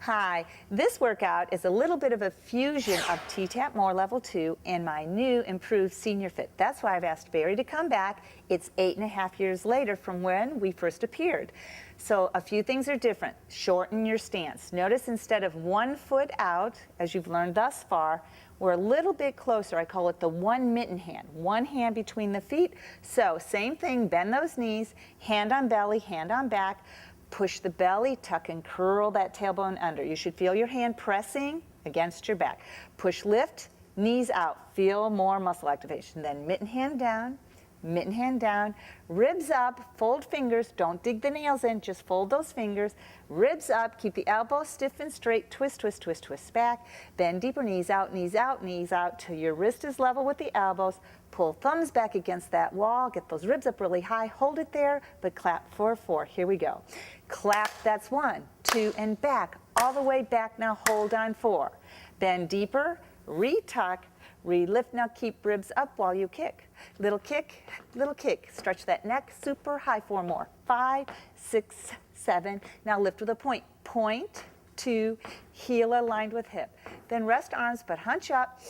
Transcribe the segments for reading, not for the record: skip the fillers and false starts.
Hi, this workout is a little bit of a fusion of T-Tapp More Level 2 and my new improved senior fit. That's why I've asked Barry to come back. It's 8.5 years later from when we first appeared. So a few things are different. Shorten your stance. Notice instead of 1 foot out, as you've learned thus far, we're a little bit closer. I call it the one mitten hand. One hand between the feet. So same thing, bend those knees, hand on belly, hand on back. Push the belly, tuck and curl that tailbone under. You should feel your hand pressing against your back. Push, lift, knees out. Feel more muscle activation. Then mitten hand down, ribs up, fold fingers. Don't dig the nails in, just fold those fingers. Ribs up, keep the elbows stiff and straight. Twist, twist, twist, twist back. Bend deeper, knees out, knees out, knees out till your wrist is level with the elbows. Pull thumbs back against that wall. Get those ribs up really high. Hold it there, but clap for 4. Here we go. Clap, that's 1, 2, and back. All the way back, now hold on 4. Bend deeper, re-tuck, re-lift. Now keep ribs up while you kick. Little kick, little kick. Stretch that neck super high. 4 more. 5, 6, 7. Now lift with a point. Point, 2, heel aligned with hip. Then rest arms, but hunch up.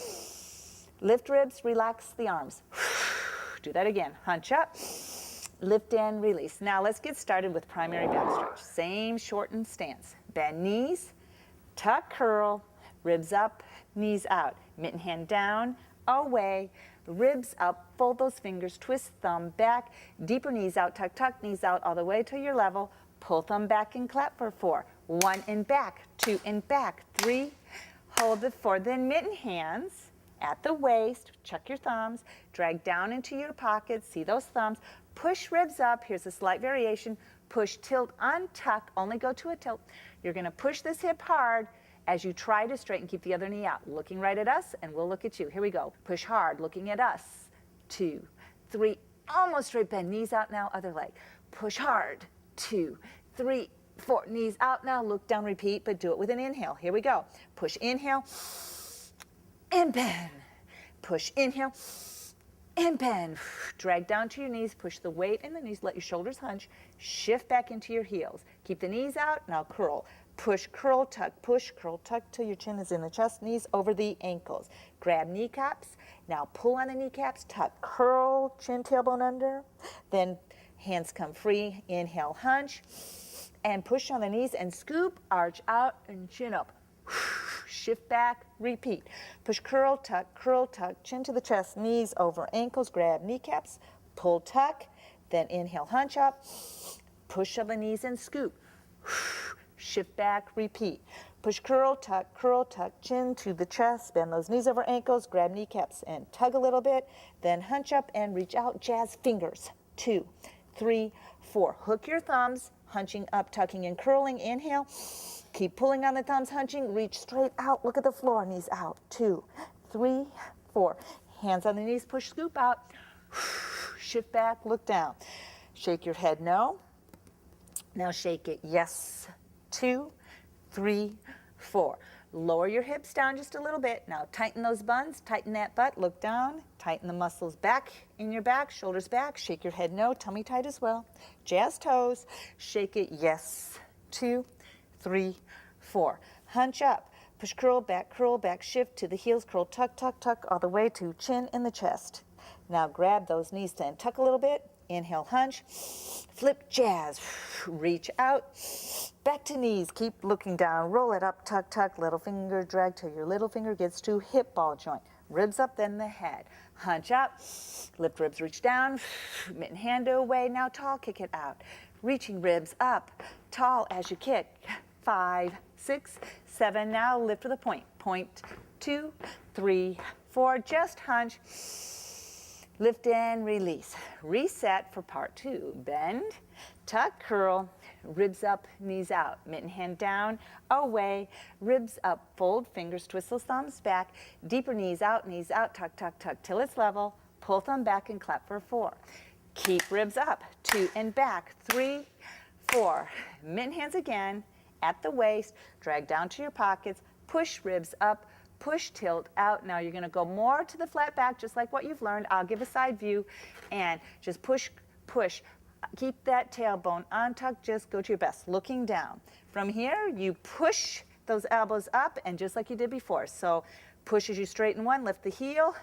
Lift ribs, relax the arms. Do that again. Hunch up, lift and release. Now let's get started with primary back stretch. Same shortened stance. Bend knees, tuck, curl, ribs up, knees out. Mitten hand down, away, ribs up, fold those fingers, twist thumb back, deeper knees out, tuck, tuck, knees out all the way to your level. Pull thumb back and clap for 4. 1 and back, 2 and back, 3, hold it 4. Then mitten hands at the waist, check your thumbs, drag down into your pockets, see those thumbs, push ribs up. Here's a slight variation. Push, tilt, untuck, only go to a tilt. You're gonna push this hip hard as you try to straighten, keep the other knee out. Looking right at us, and we'll look at you. Here we go. Push hard, looking at us. 2, 3, almost straight bend, knees out now, other leg. Push hard, 2, 3, 4, knees out now, look down, repeat, but do it with an inhale. Here we go. Push, inhale, and bend. Push, inhale, and bend. Drag down to your knees, push the weight in the knees, let your shoulders hunch, shift back into your heels. Keep the knees out, now curl. Push, curl, tuck, push, curl, tuck till your chin is in the chest, knees over the ankles. Grab kneecaps, now pull on the kneecaps, tuck, curl, chin, tailbone under. Then hands come free, inhale, hunch, and push on the knees and scoop, arch out, and chin up. Shift back, repeat. Push, curl, tuck, chin to the chest, knees over ankles, grab kneecaps, pull, tuck, then inhale, hunch up, push on the knees and scoop. Shift back, repeat. Push, curl, tuck, chin to the chest, bend those knees over ankles, grab kneecaps and tug a little bit, then hunch up and reach out, jazz fingers. 2, 3, 4. Hook your thumbs, hunching up, tucking and curling, inhale. Keep pulling on the thumbs, hunching, reach straight out, look at the floor, knees out. 2, 3, 4. Hands on the knees, push, scoop out. Shift back, look down. Shake your head, no. Now shake it, yes. 2, 3, 4. Lower your hips down just a little bit. Now tighten those buns, tighten that butt, look down, tighten the muscles back in your back, shoulders back, shake your head, no, tummy tight as well. Jazz toes, shake it, yes. 2, 3, 4. Hunch up, push, curl back, shift to the heels, curl, tuck, tuck, tuck, all the way to chin in the chest. Now grab those knees and tuck a little bit. Inhale, hunch, flip, jazz, reach out, back to knees, keep looking down, roll it up, tuck, tuck, little finger, drag till your little finger gets to hip ball joint. Ribs up, then the head. Hunch up, lift ribs, reach down, mitten hand away, now tall, kick it out. Reaching ribs up, tall as you kick. 5, 6, 7, now lift with a point. Point, 2, 3, 4, just hunch. Lift and release. Reset for part 2. Bend, tuck, curl, ribs up, knees out. Mitten hand down, away, ribs up, fold fingers, twist those thumbs back, deeper knees out, tuck, tuck, tuck till it's level. Pull thumb back and clap for 4. Keep ribs up, 2 and back, 3, 4. Mitten hands again at the waist, drag down to your pockets, push ribs up, push, tilt out. Now you're going to go more to the flat back, just like what you've learned. I'll give a side view and just push, push. Keep that tailbone untucked, just go to your best, looking down. From here, you push those elbows up, and just like you did before. So push as you straighten one, lift the heel,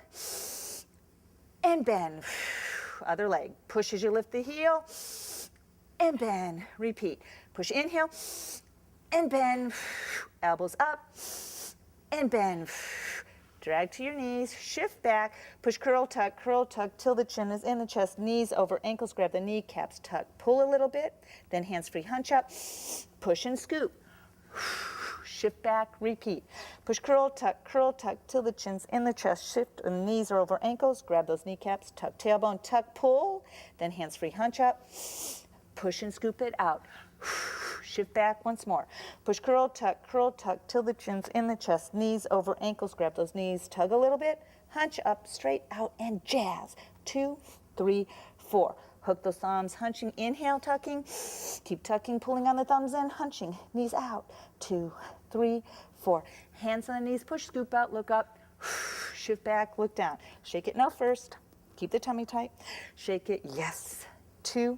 and bend. Other leg. Push as you lift the heel, and bend. Repeat. Push, inhale, and bend. Elbows up, and bend. Drag to your knees, shift back, push, curl, tuck till the chin is in the chest, knees over ankles, grab the kneecaps, tuck, pull a little bit, then hands free, hunch up, push and scoop. Shift back, repeat. Push, curl, tuck till the chin's in the chest, shift, and knees are over ankles, grab those kneecaps, tuck, tailbone, tuck, pull, then hands free, hunch up, push and scoop it out. Shift back once more. Push, curl, tuck till the chin's in the chest, knees over ankles, grab those knees, tug a little bit, hunch up, straight out, and jazz. 2, 3, 4. Hook those thumbs, hunching, inhale, tucking, keep tucking, pulling on the thumbs in, hunching, knees out. 2, 3, 4. Hands on the knees, push, scoop out, look up, shift back, look down. Shake it now first. Keep the tummy tight. Shake it, yes. 2,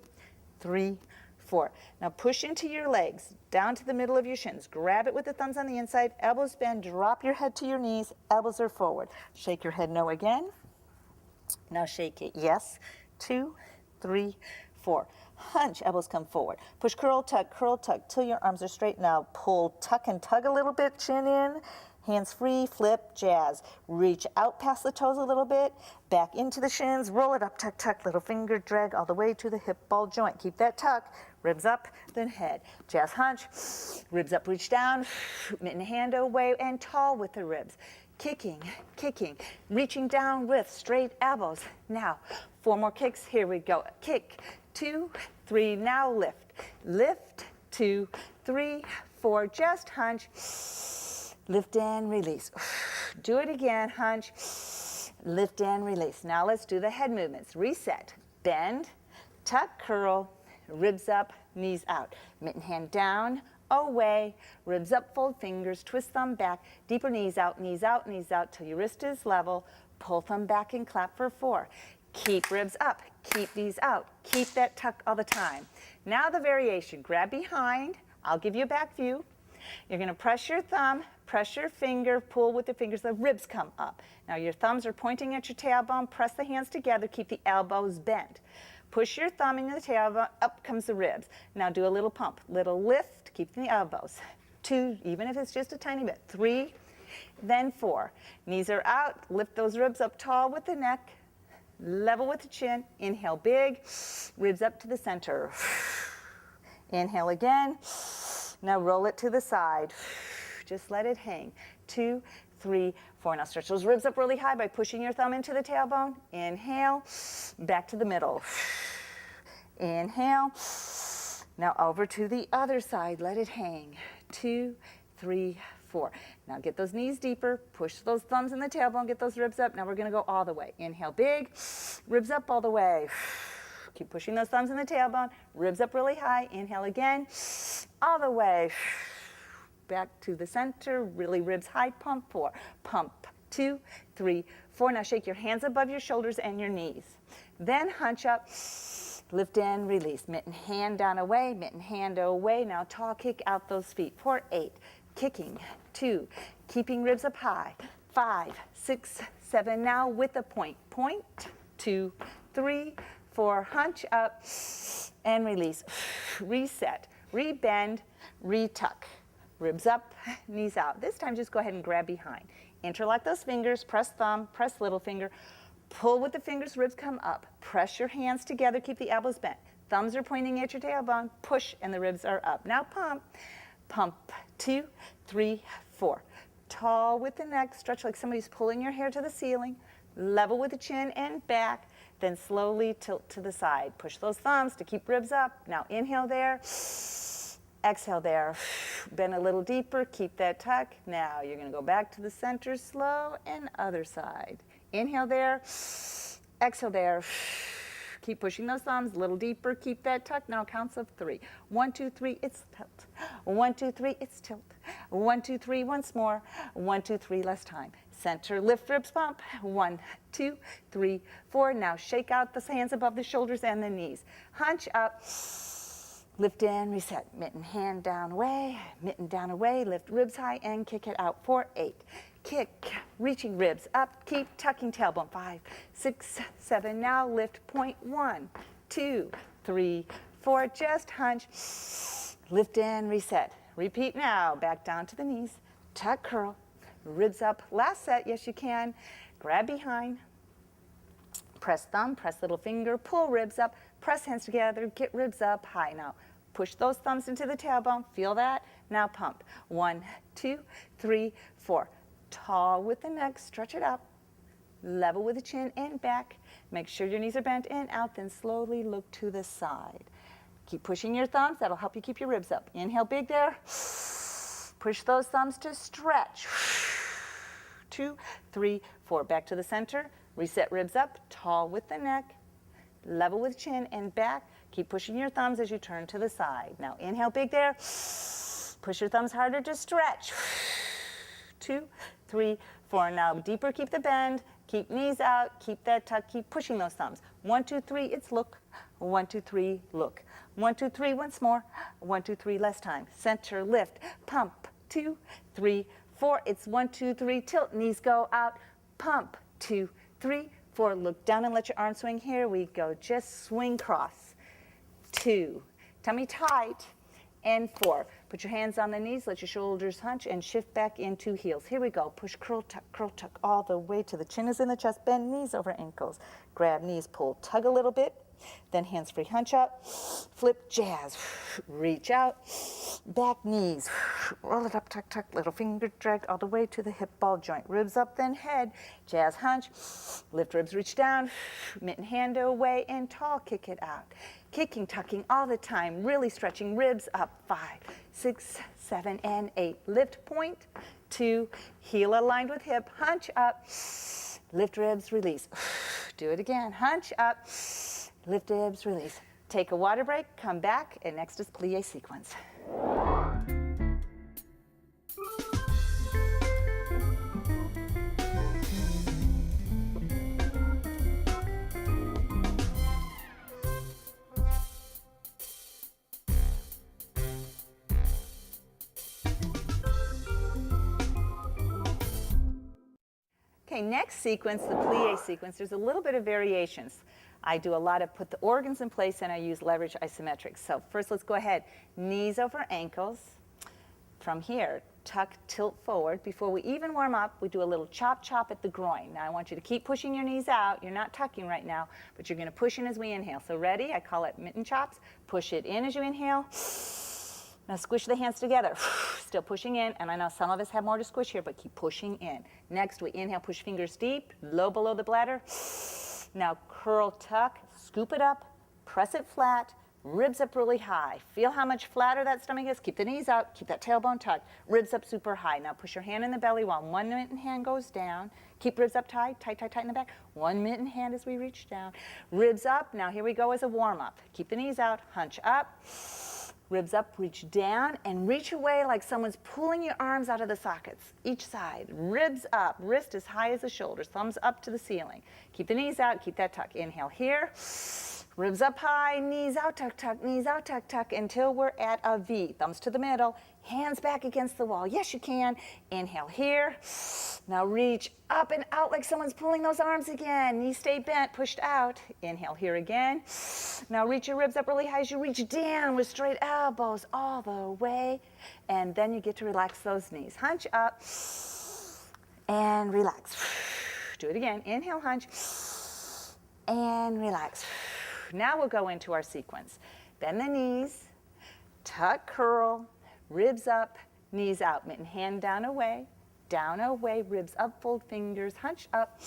3, 4. Now push into your legs, down to the middle of your shins. Grab it with the thumbs on the inside, elbows bend, drop your head to your knees, elbows are forward. Shake your head no again. Now shake it, yes. 2, 3, 4. Hunch, elbows come forward. Push, curl, tuck till your arms are straight. Now pull, tuck and tug a little bit, chin in. Hands free, flip, jazz. Reach out past the toes a little bit, back into the shins, roll it up, tuck, little finger drag all the way to the hip ball joint. Keep that tuck, ribs up, then head. Jazz hunch, ribs up, reach down, mitten hand away, and tall with the ribs. Kicking, reaching down with straight elbows. Now, 4 more kicks, here we go. Kick, 2, 3, now lift, 2, 3, 4, just hunch. Lift and release. Do it again, hunch. Lift and release. Now let's do the head movements. Reset, bend, tuck, curl, ribs up, knees out. Mitten hand down, away, ribs up, fold fingers, twist thumb back, deeper knees out till your wrist is level. Pull thumb back and clap for 4. Keep ribs up, keep these out, keep that tuck all the time. Now the variation, grab behind, I'll give you a back view. You're gonna press your thumb, press your finger, pull with the fingers, the ribs come up. Now your thumbs are pointing at your tailbone, press the hands together, keep the elbows bent. Push your thumb into the tailbone, up comes the ribs. Now do a little pump, little lift, keeping the elbows. 2, even if it's just a tiny bit. 3, then 4. Knees are out, lift those ribs up tall with the neck, level with the chin. Inhale big, ribs up to the center. Inhale again. Now roll it to the side. Just let it hang. 2, 3, 4. Now stretch those ribs up really high by pushing your thumb into the tailbone. Inhale, back to the middle. Inhale. Now over to the other side. Let it hang. 2, 3, 4. Now get those knees deeper. Push those thumbs in the tailbone. Get those ribs up. Now we're going to go all the way. Inhale big. Ribs up all the way. Keep pushing those thumbs in the tailbone. Ribs up really high. Inhale again. All the way. Back to the center. Really ribs high. Pump 4. Pump 2, 3, 4. Now shake your hands above your shoulders and your knees. Then hunch up. Lift and release. Mitten hand down away. Mitten hand away. Now tall kick out those feet. For 8. Kicking. 2. Keeping ribs up high. 5, 6, 7. Now with a point. Point. 2, 3, 4. Hunch up and release. Reset. Rebend. Retuck. Ribs up, knees out. This time just go ahead and grab behind. Interlock those fingers, press thumb, press little finger. Pull with the fingers, ribs come up. Press your hands together, keep the elbows bent. Thumbs are pointing at your tailbone. Push and the ribs are up. Now pump. Pump. 2, 3, 4. Tall with the neck, stretch like somebody's pulling your hair to the ceiling. Level with the chin and back. Then slowly tilt to the side. Push those thumbs to keep ribs up. Now inhale there. Exhale there. Bend a little deeper. Keep that tuck. Now you're going to go back to the center slow and other side. Inhale there. Exhale there. Keep pushing those thumbs a little deeper. Keep that tuck. Now counts of 3. 1, 2, 3. It's tilt. 1, 2, 3. It's tilt. 1, 2, 3. Once more. 1, 2, 3. Less time. Center, lift, ribs, pump. 1, 2, 3, 4. Now shake out the hands above the shoulders and the knees. Hunch up. Lift in, reset, mitten, hand down, away, mitten down, away, lift ribs high and kick it out for 8. Kick, reaching ribs up, keep tucking tailbone, 5, 6, 7, now lift, point, 1, 2, 3, 4, just hunch, lift in, reset. Repeat now, back down to the knees, tuck, curl, ribs up, last set, yes you can, grab behind, press thumb, press little finger, pull ribs up, press hands together, get ribs up high. Now push those thumbs into the tailbone, feel that? Now pump. 1, 2, 3, 4. Tall with the neck, stretch it up. Level with the chin and back. Make sure your knees are bent and out, then slowly look to the side. Keep pushing your thumbs, that'll help you keep your ribs up. Inhale big there. Push those thumbs to stretch. 2, 3, 4. Back to the center. Reset ribs up, tall with the neck, level with chin and back. Keep pushing your thumbs as you turn to the side. Now inhale big there. Push your thumbs harder to stretch. 2, 3, 4. Now deeper, keep the bend. Keep knees out, keep that tuck, keep pushing those thumbs. 1, 2, 3, it's look. 1, 2, 3, look. 1, 2, 3, once more. 1, 2, 3, last time. Center, lift, pump. 2, 3, 4. It's 1, 2, 3, tilt, knees go out. Pump. 2, 3, 4. Look down and let your arm swing. Here we go. Just swing cross. 2. Tummy tight. And 4. Put your hands on the knees. Let your shoulders hunch and shift back into heels. Here we go. Push, curl, tuck all the way to the chin is in the chest. Bend knees over ankles. Grab knees, pull, tug a little bit. Then hands free, hunch up. Flip, jazz. Reach out. Back knees. Roll it up, tuck. Little finger drag all the way to the hip ball joint. Ribs up, then head. Jazz, hunch. Lift ribs, reach down. Mitten hand away and tall, kick it out. Kicking, tucking all the time. Really stretching ribs up. 5, 6, 7, and 8. Lift, point. 2. Heel aligned with hip. Hunch up. Lift ribs, release. Do it again. Hunch up. Lift ribs, release. Take a water break, come back, and next is Plié Sequence. Okay, next sequence, the Plié sequence. There's a little bit of variations. I do a lot of put the organs in place and I use leverage isometrics. So first let's go ahead. Knees over ankles. From here, tuck, tilt forward. Before we even warm up, we do a little chop at the groin. Now I want you to keep pushing your knees out. You're not tucking right now, but you're going to push in as we inhale. So ready? I call it mitten chops. Push it in as you inhale. Now squish the hands together. Still pushing in, and I know some of us have more to squish here, but keep pushing in. Next, we inhale, push fingers deep, low below the bladder. Now curl, tuck, scoop it up, press it flat, ribs up really high. Feel how much flatter that stomach is. Keep the knees out, keep that tailbone tucked, ribs up super high. Now push your hand in the belly while one mitten hand goes down. Keep ribs up tight in the back. One mitten hand as we reach down. Ribs up, now here we go as a warm up. Keep the knees out, hunch up. Ribs up, reach down, and reach away like someone's pulling your arms out of the sockets, each side. Ribs up, wrist as high as the shoulders, thumbs up to the ceiling. Keep the knees out, keep that tuck. Inhale here, ribs up high, knees out, tuck, knees out, tuck, until we're at a V. Thumbs to the middle, hands back against the wall. Yes, you can. Inhale here. Now reach up and out like someone's pulling those arms again. Knees stay bent, pushed out. Inhale here again. Now reach your ribs up really high as you reach down with straight elbows all the way. And then you get to relax those knees. Hunch up and relax. Do it again. Inhale, hunch and relax. Now we'll go into our sequence. Bend the knees, tuck, curl, ribs up, knees out, mitten hand down, away, ribs up, fold fingers, hunch up,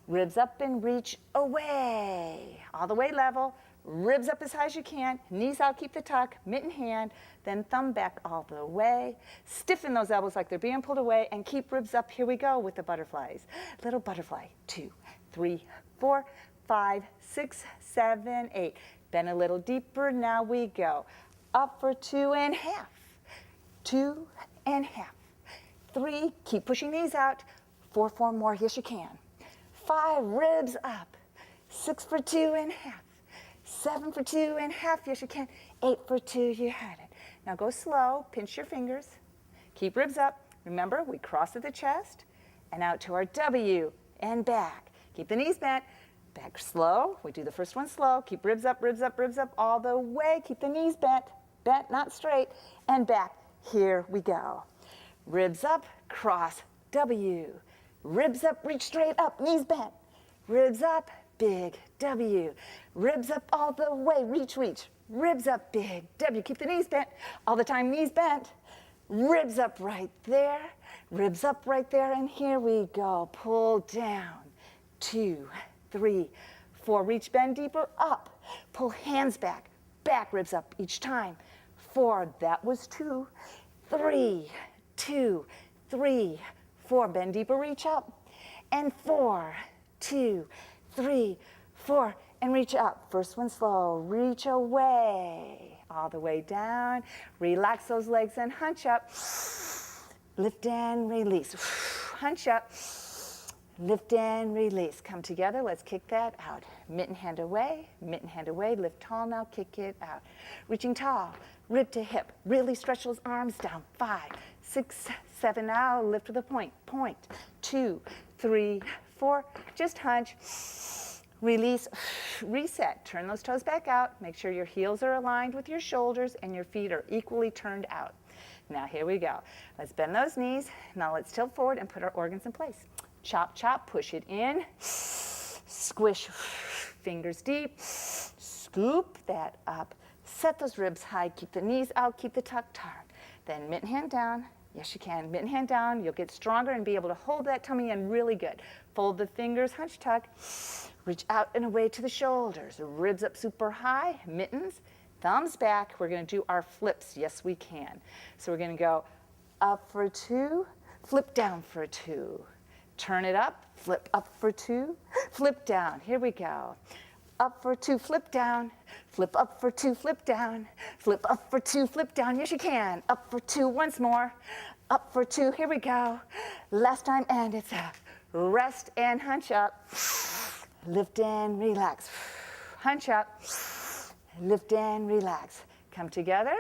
ribs up and reach away. All the way level, ribs up as high as you can, knees out, keep the tuck, mitten hand, then thumb back all the way. Stiffen those elbows like they're being pulled away and keep ribs up. Here we go with the butterflies. Little butterfly, 2, 3, 4, 5, 6, 7, 8. Bend a little deeper, now we go. Up for 2 and half, 2 and half, 3, keep pushing these out, 4 more, yes you can. 5, ribs up, 6 for 2 and half, 7 for 2.5, yes you can. 8 for 2, you had it. Now go slow, pinch your fingers, keep ribs up. Remember, we cross at the chest and out to our W and back. Keep the knees bent, back slow. We do the first one slow. Keep ribs up, ribs up, ribs up all the way. Keep the knees bent, bent, not straight, and back. Here we go. Ribs up, cross, W. Ribs up, reach straight up, knees bent. Ribs up, big W. Ribs up all the way, reach, reach. Ribs up, big W. Keep the knees bent all the time, knees bent. Ribs up right there, ribs up right there, and here we go. Pull down, 2, 3, 4. Reach, bend deeper, up. Pull hands back, back, ribs up each time. 4, that was 2, 3, 2, 3, 4. Bend deeper, reach up. And 4, 2, 3, 4, and reach up. First one slow, reach away. All the way down. Relax those legs and hunch up. Lift and release. Hunch up. Lift and release. Come together. Let's kick that out. Mitten hand away. Mitten hand away. Lift tall now. Kick it out. Reaching tall. Rib to hip. Really stretch those arms down. 5, 6, 7 now. Lift to the point. Point. 2, 3, 4. Just hunch. Release, reset, turn those toes back out. Make sure your heels are aligned with your shoulders and your feet are equally turned out. Now here we go. Let's bend those knees. Now let's tilt forward and put our organs in place. Chop, chop, push it in. Squish, fingers deep. Scoop that up. Set those ribs high. Keep the knees out, keep the tuck turned. Then mitten hand down. Yes, you can. Mitten hand down. You'll get stronger and be able to hold that tummy in really good. Fold the fingers, hunch tuck. Reach out and away to the shoulders. Ribs up super high. Mittens, thumbs back. We're going to do our flips. Yes, we can. So we're going to go up for 2, flip down for 2. Turn it up, flip up for 2, flip down. Here we go. Up for 2, flip down. Flip up for 2, flip down. Flip up for 2, flip down. Yes, you can. Up for 2, once more. Up for 2, here we go. Last time, and it's up. Rest and hunch up. Lift and relax. Hunch up. Lift and relax. Come together.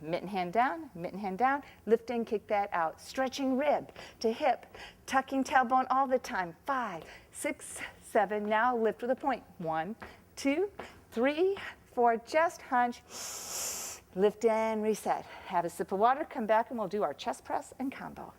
Mitten hand down, mitten hand down. Lift and kick that out. Stretching rib to hip. Tucking tailbone all the time. 5, 6, 7. Now lift with a point. 1, 2, 3, 4. Just hunch. Lift and reset. Have a sip of water. Come back and we'll do our chest press and combo.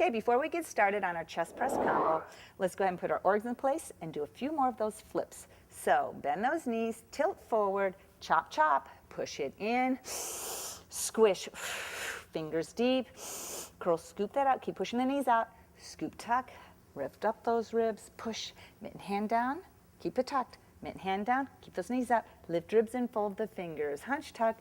Okay, before we get started on our chest press combo, let's go ahead and put our organs in place and do a few more of those flips. So bend those knees, tilt forward, chop, chop, push it in, squish, fingers deep, curl, scoop that out, keep pushing the knees out, scoop, tuck, lift up those ribs, push, mitten hand down, keep it tucked, mitten hand down, keep those knees out, lift ribs and fold the fingers, hunch, tuck,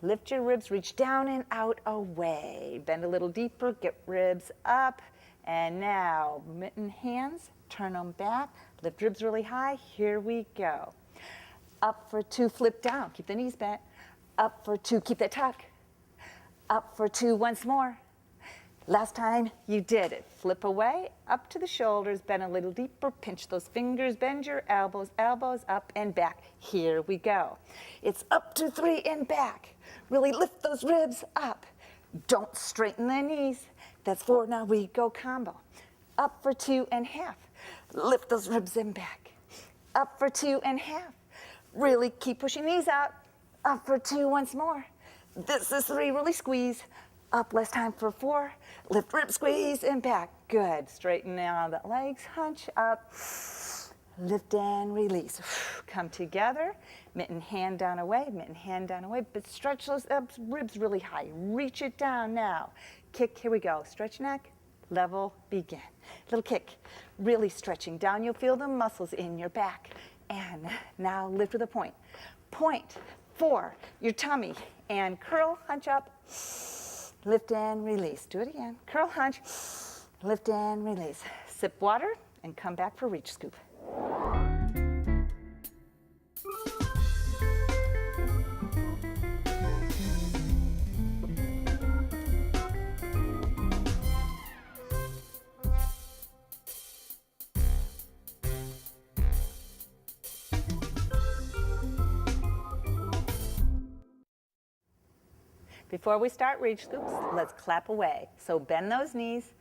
lift your ribs, reach down and out, away. Bend a little deeper, get ribs up. And now, mitten hands, turn them back. Lift ribs really high. Here we go. Up for 2, flip down. Keep the knees bent. Up for 2, keep that tuck. Up for 2, once more. Last time you did it. Flip away, up to the shoulders, bend a little deeper, pinch those fingers, bend your elbows, elbows up and back. Here we go. It's up to 3 and back. Really lift those ribs up. Don't straighten the knees. That's 4, now we go combo. Up for 2.5. Lift those ribs and back. Up for 2.5. Really keep pushing these out. Up for 2, once more. This is 3, really squeeze. Up, last time for 4. Lift, rib, squeeze, and back. Good. Straighten out the legs, hunch up. Lift and release. Come together. Mitten hand down away, mitten hand down away, but stretch those ribs really high. Reach it down now. Kick, here we go. Stretch neck, level, begin. Little kick, really stretching down. You'll feel the muscles in your back. And now lift with a point. Point, 4, your tummy, and curl, hunch up. Lift and release. Do it again. Curl, hunch. Lift and release. Sip water and come back for reach scoop. Before we start reach scoops, let's clap away. So bend those knees,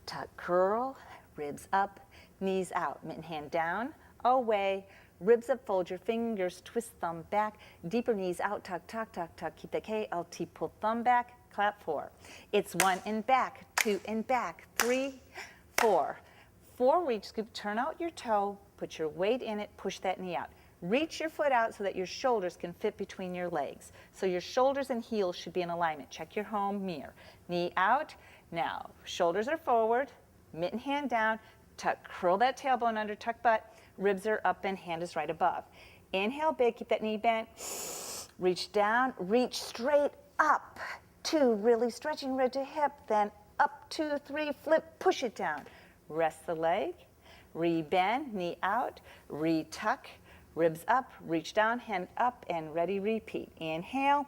tuck, curl, ribs up, knees out, mitten hand down, away, ribs up, fold your fingers, twist thumb back, deeper knees out, tuck, tuck, tuck, tuck, keep the KLT, pull thumb back, clap 4. It's 1 and back, 2 and back, 3, 4. 4 reach scoop, turn out your toe, put your weight in it, push that knee out. Reach your foot out so that your shoulders can fit between your legs. So your shoulders and heels should be in alignment. Check your home mirror. Knee out. Now, shoulders are forward, mitten hand down, tuck, curl that tailbone under, tuck butt, ribs are up and hand is right above. Inhale big, keep that knee bent. Reach down, reach straight up. 2, really stretching rib to hip, then up, 2, 3, flip, push it down. Rest the leg, re-bend, knee out, re-tuck, ribs up, reach down, hand up, and ready, repeat. Inhale,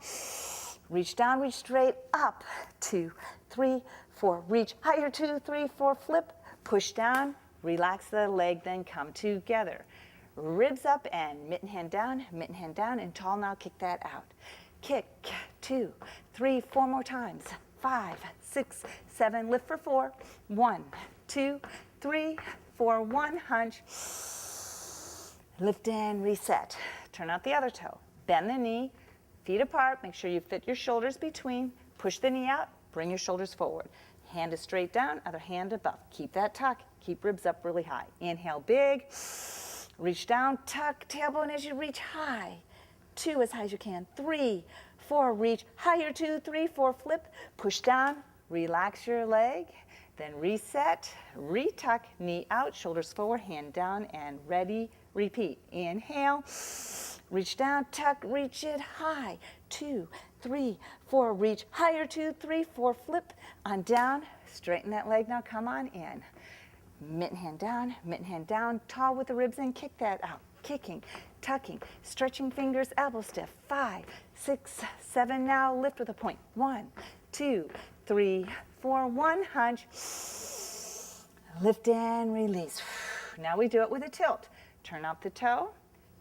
reach down, reach straight up, 2, 3, 4, reach higher, 2, 3, 4, flip, push down, relax the leg, then come together. Ribs up and mitten hand down, and tall now, kick that out. Kick, 2, 3, 4 more times, 5, 6, 7, lift for 4, 1, 2, 3, 4, 1, hunch, lift and reset. Turn out the other toe. Bend the knee, feet apart. Make sure you fit your shoulders between. Push the knee out, bring your shoulders forward. Hand is straight down, other hand above. Keep that tuck. Keep ribs up really high. Inhale big. Reach down, tuck, tailbone as you reach high. 2 as high as you can. 3, 4, reach higher. 2, 3, 4, flip. Push down, relax your leg. Then reset, retuck, knee out, shoulders forward, hand down, and ready, repeat. Inhale, reach down, tuck, reach it high. 2, 3, 4, reach higher. 2, 3, 4, flip on down. Straighten that leg now, come on in. Mitten hand down, tall with the ribs in, kick that out. Kicking, tucking, stretching fingers, elbow stiff. 5, 6, 7, now lift with a point. 1, 2, 3, 4, 1, hunch. Lift and release. Now we do it with a tilt. Turn out the toe,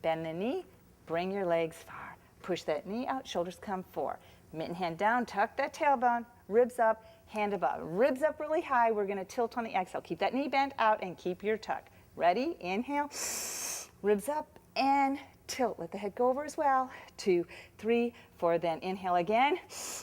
bend the knee, bring your legs far. Push that knee out, shoulders come 4. Mitten hand down, tuck that tailbone, ribs up, hand above. Ribs up really high, we're gonna tilt on the exhale. Keep that knee bent out and keep your tuck. Ready, inhale, ribs up and tilt. Let the head go over as well. 2, 3, 4, then inhale again.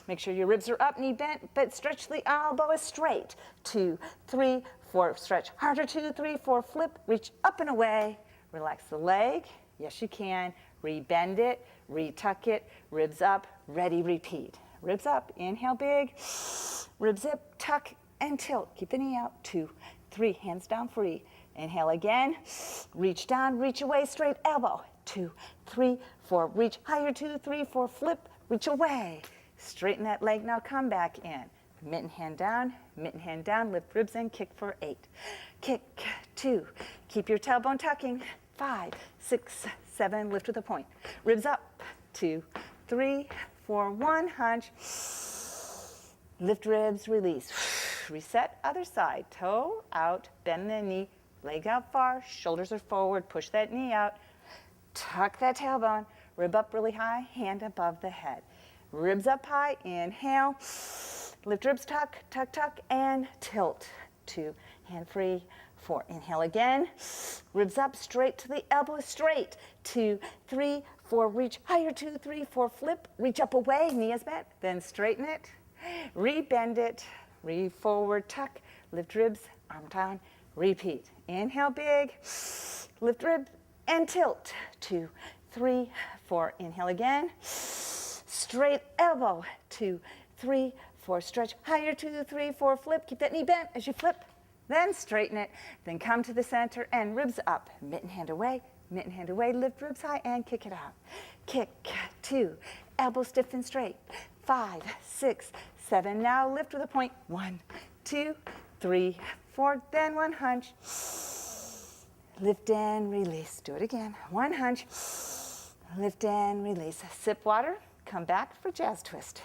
Make sure your ribs are up, knee bent, but stretch the elbow is straight. 2, 3, 4, stretch harder. 2, 3, 4, flip, reach up and away. Relax the leg. Yes, you can. Rebend it, retuck it, ribs up, ready, repeat. Ribs up, inhale big, ribs up, tuck and tilt. Keep the knee out. 2, 3, hands down free. Inhale again, reach down, reach away, straight elbow. 2, 3, 4, reach higher. 2, 3, 4, flip, reach away. Straighten that leg now, come back in. Mitten hand down, lift ribs in, kick for 8. Kick, 2, keep your tailbone tucking. 5, 6, 7, lift with a point. Ribs up, 2, 3, 4, 1, hunch. Lift ribs, release. Reset, other side, toe out, bend the knee, leg out far, shoulders are forward, push that knee out. Tuck that tailbone, rib up really high, hand above the head. Ribs up high, inhale, lift ribs, tuck, tuck, tuck, and tilt. 2, hand free, 4, inhale again, ribs up, straight to the elbow, straight. 2, 3, 4, reach higher. 2, 3, 4, flip, reach up away, knee is bent, then straighten it, rebend it, re-forward, tuck, lift ribs, arm down, repeat. Inhale big, lift rib, and tilt. 2, 3, 4, inhale again, straight elbow. 2, 3, 4, stretch higher. 2, 3, 4, flip, keep that knee bent as you flip, then straighten it, then come to the center and ribs up, mitten hand away, lift ribs high and kick it out. Kick, 2, elbow stiff and straight. 5, 6, 7, now lift with a point. 1, 2, 3, 4, then one hunch. Lift and release. Do it again. One hunch. Lift and release. Sip water. Come back for jazz twist.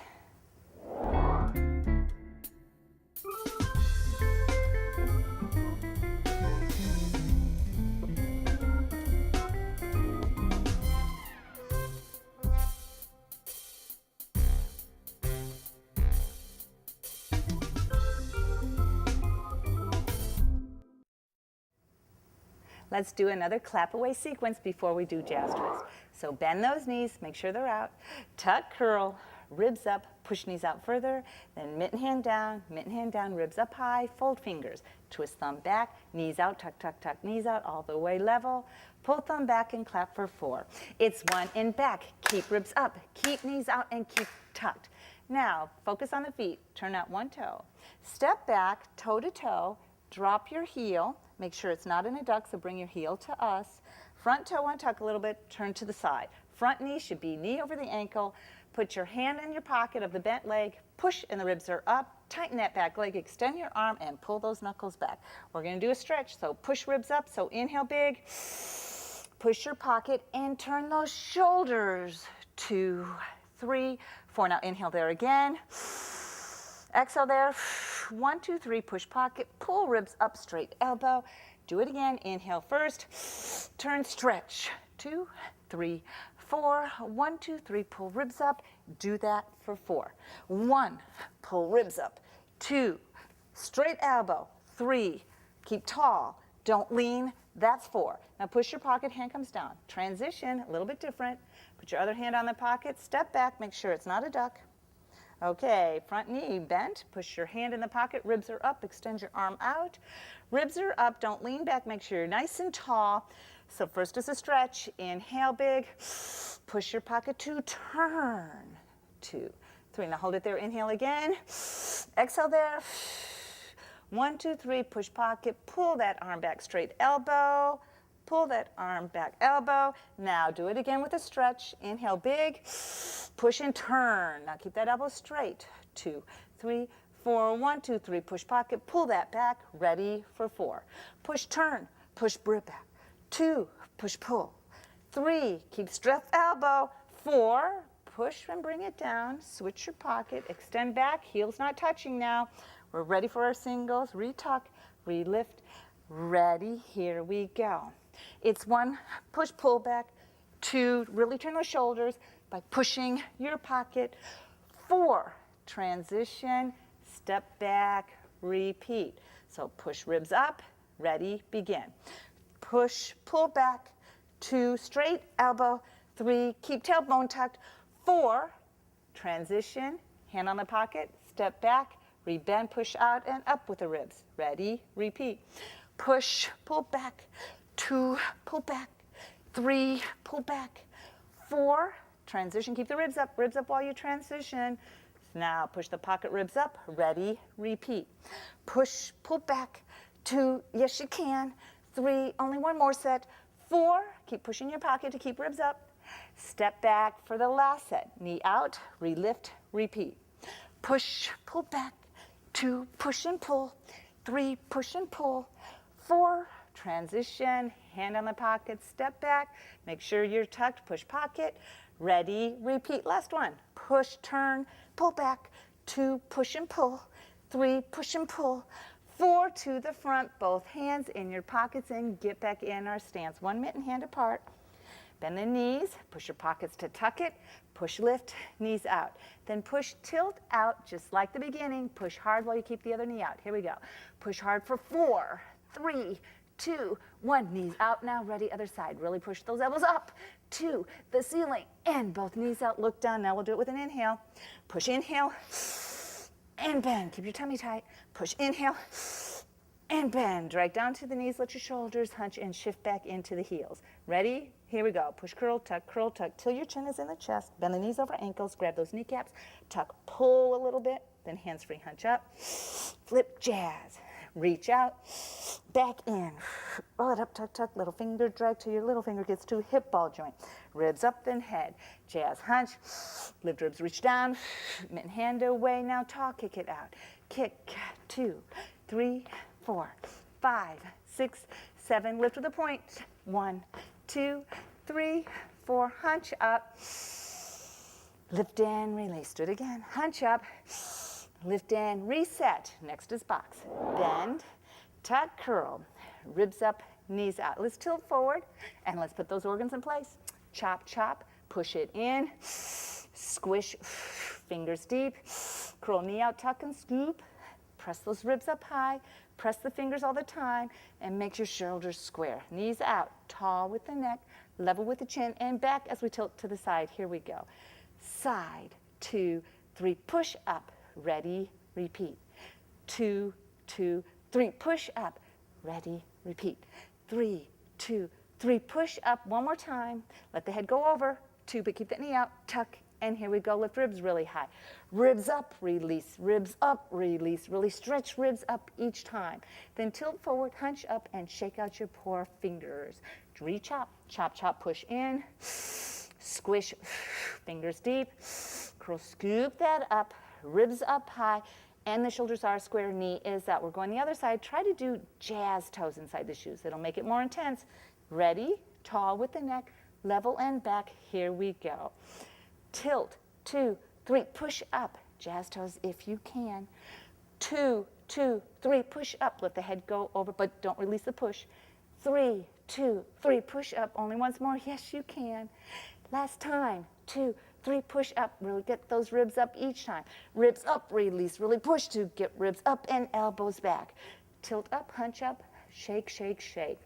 Let's do another clap away sequence before we do jazz twist. So bend those knees, make sure they're out. Tuck, curl, ribs up, push knees out further, then mitten hand down, ribs up high, fold fingers. Twist thumb back, knees out, tuck, tuck, tuck, knees out, all the way level. Pull thumb back and clap for 4. It's 1 in back, keep ribs up, keep knees out and keep tucked. Now, focus on the feet, turn out one toe. Step back, toe to toe, drop your heel. Make sure it's not in a duck, so bring your heel to us. Front toe untuck a little bit, turn to the side. Front knee should be knee over the ankle. Put your hand in your pocket of the bent leg, push and the ribs are up. Tighten that back leg, extend your arm and pull those knuckles back. We're gonna do a stretch, so push ribs up, so inhale big. Push your pocket and turn those shoulders. 2, 3, 4. Now inhale there again. Exhale there. 1, 2, 3, push pocket, pull ribs up, straight elbow. Do it again. Inhale first. Turn, stretch. 2, 3, 4. 1, 2, 3, pull ribs up. Do that for 4. 1, pull ribs up. 2, straight elbow. 3, keep tall. Don't lean. That's 4. Now push your pocket, hand comes down. Transition, a little bit different. Put your other hand on the pocket, step back, make sure it's not a duck. Okay, front knee bent, push your hand in the pocket, ribs are up, extend your arm out. Ribs are up, don't lean back, make sure you're nice and tall. So first is a stretch, inhale big, push your pocket to turn. 2, 3, now hold it there, inhale again. Exhale there. 1, 2, 3, push pocket, pull that arm back, straight elbow. Pull that arm back, elbow. Now do it again with a stretch. Inhale big, push and turn. Now keep that elbow straight. 2, 3, 4, 1, 2, 3, push pocket, pull that back, ready for 4. Push, turn, push rib back. 2, push, pull. 3, keep straight elbow. 4, push and bring it down. Switch your pocket, extend back, heels not touching now. We're ready for our singles. Retuck, relift, ready, here we go. It's 1, push, pull back. 2, really turn those shoulders by pushing your pocket. 4, transition, step back, repeat. So push ribs up, ready, begin. Push, pull back. 2, straight elbow. 3, keep tailbone tucked. 4, transition, hand on the pocket, step back, rebend, push out and up with the ribs. Ready, repeat. Push, pull back. 2, pull back. 3, pull back. 4, transition, keep the ribs up while you transition. Now push the pocket, ribs up, ready, repeat. Push, pull back. 2, yes you can. 3, only one more set. 4, keep pushing your pocket to keep ribs up. Step back for the last set. Knee out, relift, repeat. Push, pull back. 2, push and pull. 3, push and pull. 4, transition, hand on the pocket, step back. Make sure you're tucked, push pocket. Ready, repeat. Last one. Push, turn, pull back. 2, push and pull. 3, push and pull. 4, to the front, both hands in your pockets and get back in our stance. 1 mitten hand apart. Bend the knees, push your pockets to tuck it, push, lift, knees out. Then push, tilt out, just like the beginning. Push hard while you keep the other knee out. Here we go. Push hard for 4, 3, 2, 1. Knees out now, ready, other side. Really push those elbows up to the ceiling and both knees out, look down. Now we'll do it with an inhale. Push, inhale, and bend. Keep your tummy tight. Push, inhale, and bend. Drag down to the knees, let your shoulders hunch and shift back into the heels. Ready? Here we go. Push, curl, tuck, till your chin is in the chest. Bend the knees over ankles, grab those kneecaps, tuck, pull a little bit, then hands free, hunch up. Flip, jazz. Reach out, back in. Roll it up, tuck, tuck, little finger drag till your little finger gets to hip ball joint. Ribs up, then head. Jazz, hunch. Lift ribs, reach down. Mitten hand away, now tall, kick it out. Kick, 2, 3, 4, 5, 6, 7. Lift with a point. 1, 2, 3, 4. Hunch up. Lift and release. Do it again. Hunch up. Lift and reset. Next is box. Bend, tuck, curl. Ribs up, knees out. Let's tilt forward and let's put those organs in place. Chop, chop. Push it in. Squish. Fingers deep. Curl knee out, tuck and scoop. Press those ribs up high. Press the fingers all the time and make your shoulders square. Knees out, tall with the neck, level with the chin, and back as we tilt to the side. Here we go. Side, 2, 3, push up. Ready, repeat. 2, 2, 3, push up. Ready, repeat. 3, 2, 3, push up. One more time. Let the head go over. 2, but keep that knee out. Tuck. And here we go. Lift ribs really high. Ribs up, release. Ribs up, release. Really stretch ribs up each time. Then tilt forward, hunch up, and shake out your poor fingers. Re-chop. Chop, chop, push in. Squish. Fingers deep. Curl, scoop that up. Ribs up high. And the shoulders are square. Knee is out. We're going the other side. Try to do jazz toes inside the shoes. It'll make it more intense. Ready? Tall with the neck. Level and back. Here we go. Tilt, 2, 3, push up. Jazz toes if you can. 2, 2, 3, push up. Let the head go over, but don't release the push. 3, 2, 3, push up. Only once more. Yes, you can. Last time. 2, 3, push up. Really get those ribs up each time. Ribs up, release. Really push to get ribs up and elbows back. Tilt up, hunch up, shake, shake, shake.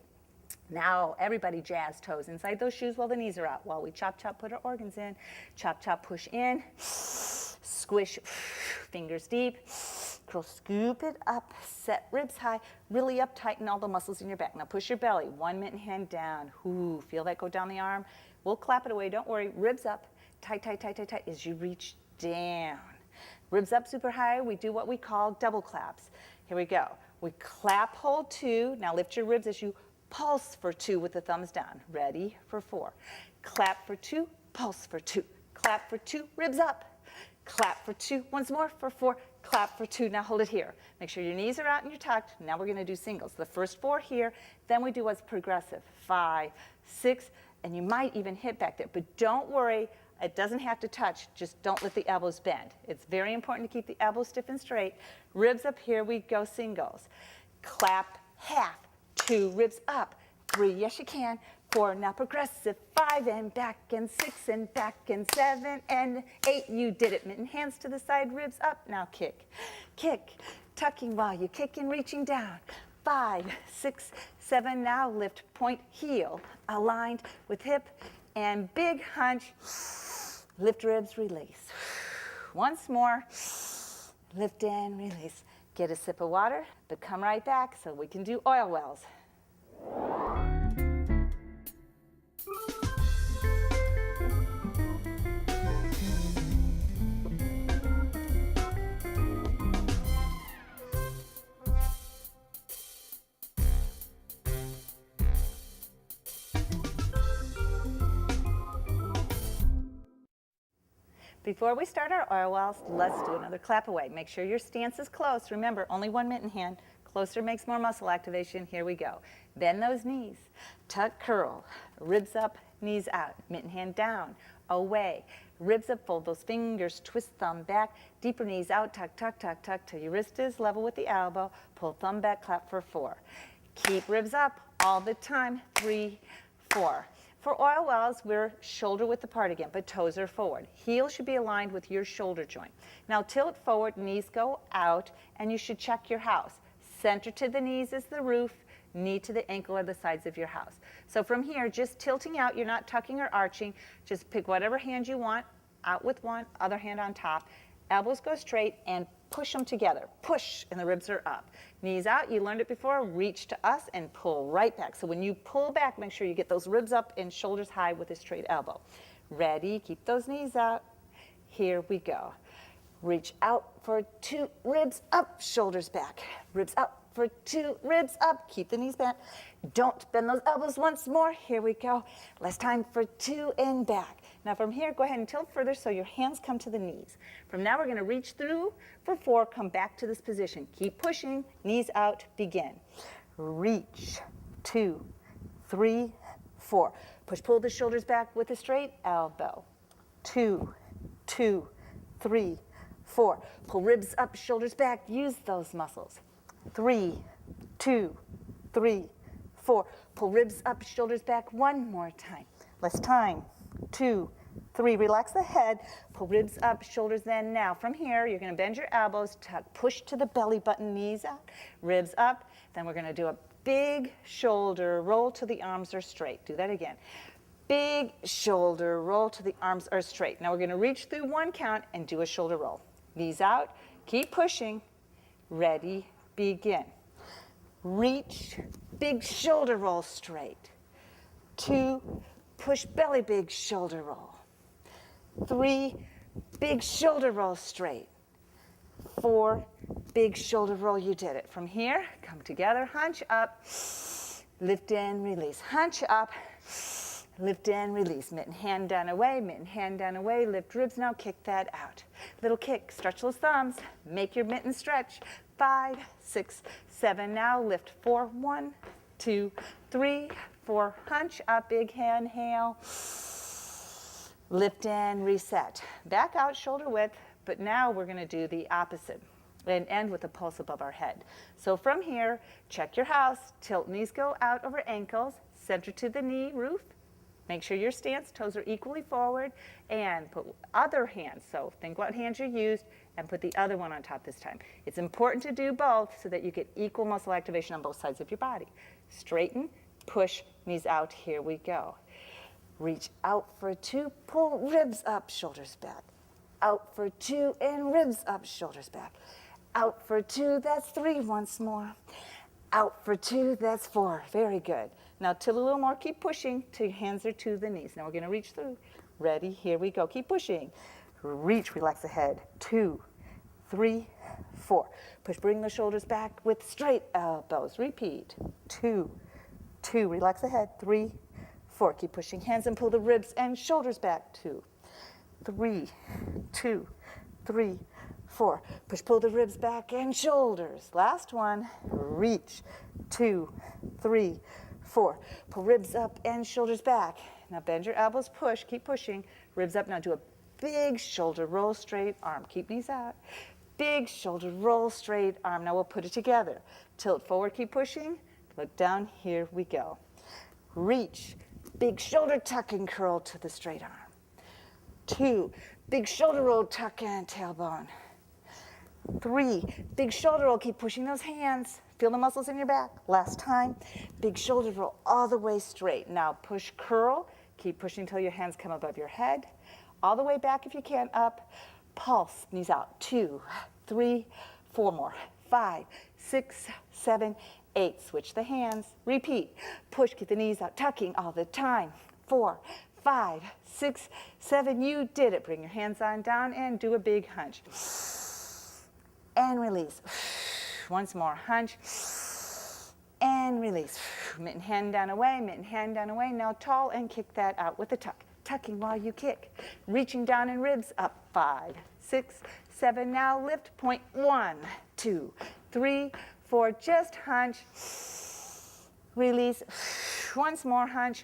Now, everybody jazz toes inside those shoes while the knees are out. While we chop, chop, put our organs in. Chop, chop, push in. Squish, fingers deep. Curl, scoop it up. Set ribs high. Really up, tighten all the muscles in your back. Now push your belly. 1 mitten hand down. Ooh, feel that go down the arm? We'll clap it away. Don't worry. Ribs up. Tight, tight, tight, tight, tight as you reach down. Ribs up super high. We do what we call double claps. Here we go. We clap, hold 2. Now lift your ribs as you pulse for 2 with the thumbs down. Ready for 4. Clap for 2, pulse for 2. Clap for 2, ribs up. Clap for 2, once more for 4. Clap for 2, now hold it here. Make sure your knees are out and you're tucked. Now we're gonna do singles. The first 4 here, then we do what's progressive. 5, 6, and you might even hit back there. But don't worry, it doesn't have to touch, just don't let the elbows bend. It's very important to keep the elbows stiff and straight. Ribs up, here we go, singles. Clap, half. 2, ribs up. 3, yes you can. 4, now progressive. 5 and back and 6 and back and 7 and 8. You did it. Mitten hands to the side, ribs up. Now kick. Kick. Tucking while you kick and reaching down. 5, 6, 7. Now lift, point, heel. Aligned with hip and big hunch. Lift ribs, release. Once more. Lift and release. Get a sip of water, but come right back so we can do oil wells. Before we start our oil wells, let's do another clap away. Make sure your stance is close. Remember, only 1 mitten hand. Closer makes more muscle activation. Here we go. Bend those knees. Tuck, curl. Ribs up, knees out. Mitten hand down, away. Ribs up, fold those fingers. Twist thumb back. Deeper knees out. Tuck, tuck, tuck, tuck till your wrist is level with the elbow. Pull thumb back, clap for 4. Keep ribs up all the time. 3, 4. For oil wells, we're shoulder width apart again, but toes are forward. Heel should be aligned with your shoulder joint. Now tilt forward, knees go out, and you should check your house. Center to the knees is the roof, knee to the ankle are the sides of your house. So from here, just tilting out, you're not tucking or arching, just pick whatever hand you want, out with one, other hand on top. Elbows go straight and push them together. Push, and the ribs are up. Knees out, you learned it before, reach to us and pull right back. So when you pull back, make sure you get those ribs up and shoulders high with a straight elbow. Ready, keep those knees out. Here we go. Reach out for 2, ribs up, shoulders back. Ribs up for 2, ribs up. Keep the knees bent. Don't bend those elbows once more. Here we go. Last time for 2 and back. Now from here, go ahead and tilt further so your hands come to the knees. From now, we're going to reach through for 4, come back to this position. Keep pushing, knees out, begin. Reach, 2, 3, 4. Push, pull the shoulders back with a straight elbow. 2, 2, 3, 4. Pull ribs up, shoulders back, use those muscles. 3, 2, 3, 4. Pull ribs up, shoulders back, one more time. Less time. 2, 3. Relax the head. Pull ribs up, shoulders then. Now from here, you're going to bend your elbows, tuck, push to the belly button, knees out, ribs up. Then we're going to do a big shoulder roll till the arms are straight. Do that again. Big shoulder roll till the arms are straight. Now we're going to reach through 1 count and do a shoulder roll. Knees out. Keep pushing. Ready, begin. Reach, big shoulder roll straight. 2, push belly, big shoulder roll. 3, big shoulder roll straight. 4, big shoulder roll, you did it. From here, come together, hunch up, lift and release. Hunch up, lift and release. Mitten hand down away, mitten hand down away, lift ribs, now kick that out. Little kick, stretch those thumbs, make your mitten stretch. 5, 6, 7, now lift. 4, 1, 2, 3, 4, hunch up, big inhale. Lift and reset. Back out, shoulder width, but now we're going to do the opposite and end with a pulse above our head. So from here, check your house, tilt knees go out over ankles, center to the knee, roof. Make sure your stance, toes are equally forward, and put other hands. So think what hands you used and put the other one on top this time. It's important to do both so that you get equal muscle activation on both sides of your body. Straighten, push, knees out, here we go. Reach out for 2, pull ribs up, shoulders back. Out for 2 and ribs up, shoulders back. Out for 2, that's 3, once more. Out for 2, that's 4, very good. Now tilt a little more, keep pushing till your hands are to the knees. Now we're going to reach through. Ready, here we go, keep pushing. Reach, relax the head. 2, 3, 4. Push, bring the shoulders back with straight elbows. Repeat. 2, 2, relax the head. 3, 4. Keep pushing hands and pull the ribs and shoulders back. 2, 3, 2, 3, 4. Push, pull the ribs back and shoulders. Last one. Reach. 2, 3, 4. Pull ribs up and shoulders back. Now bend your elbows, push, keep pushing. Ribs up, now do a big shoulder roll, straight arm. Keep knees out. Big shoulder roll, straight arm. Now we'll put it together. Tilt forward, keep pushing. Look down, here we go. Reach, big shoulder tuck and curl to the straight arm. 2, big shoulder roll, tuck and tailbone. 3, big shoulder roll, keep pushing those hands. Feel the muscles in your back. Last time, big shoulder roll all the way straight. Now push, curl, keep pushing until your hands come above your head. All the way back if you can, up. Pulse, knees out. 2, 3, 4 more. 5, 6, 7, 8. Switch the hands. Repeat. Push, keep the knees out, tucking all the time. 4, 5, 6, 7. You did it. Bring your hands on down and do a big hunch. And release. Once more, hunch. And release. Mitten hand down away, mitten hand down away. Now tall and kick that out with a tuck. Tucking while you kick. Reaching down in ribs up. 5, 6, 7. Now lift. Point. 1, 2, 3, 4. Just hunch. Release. Once more, hunch.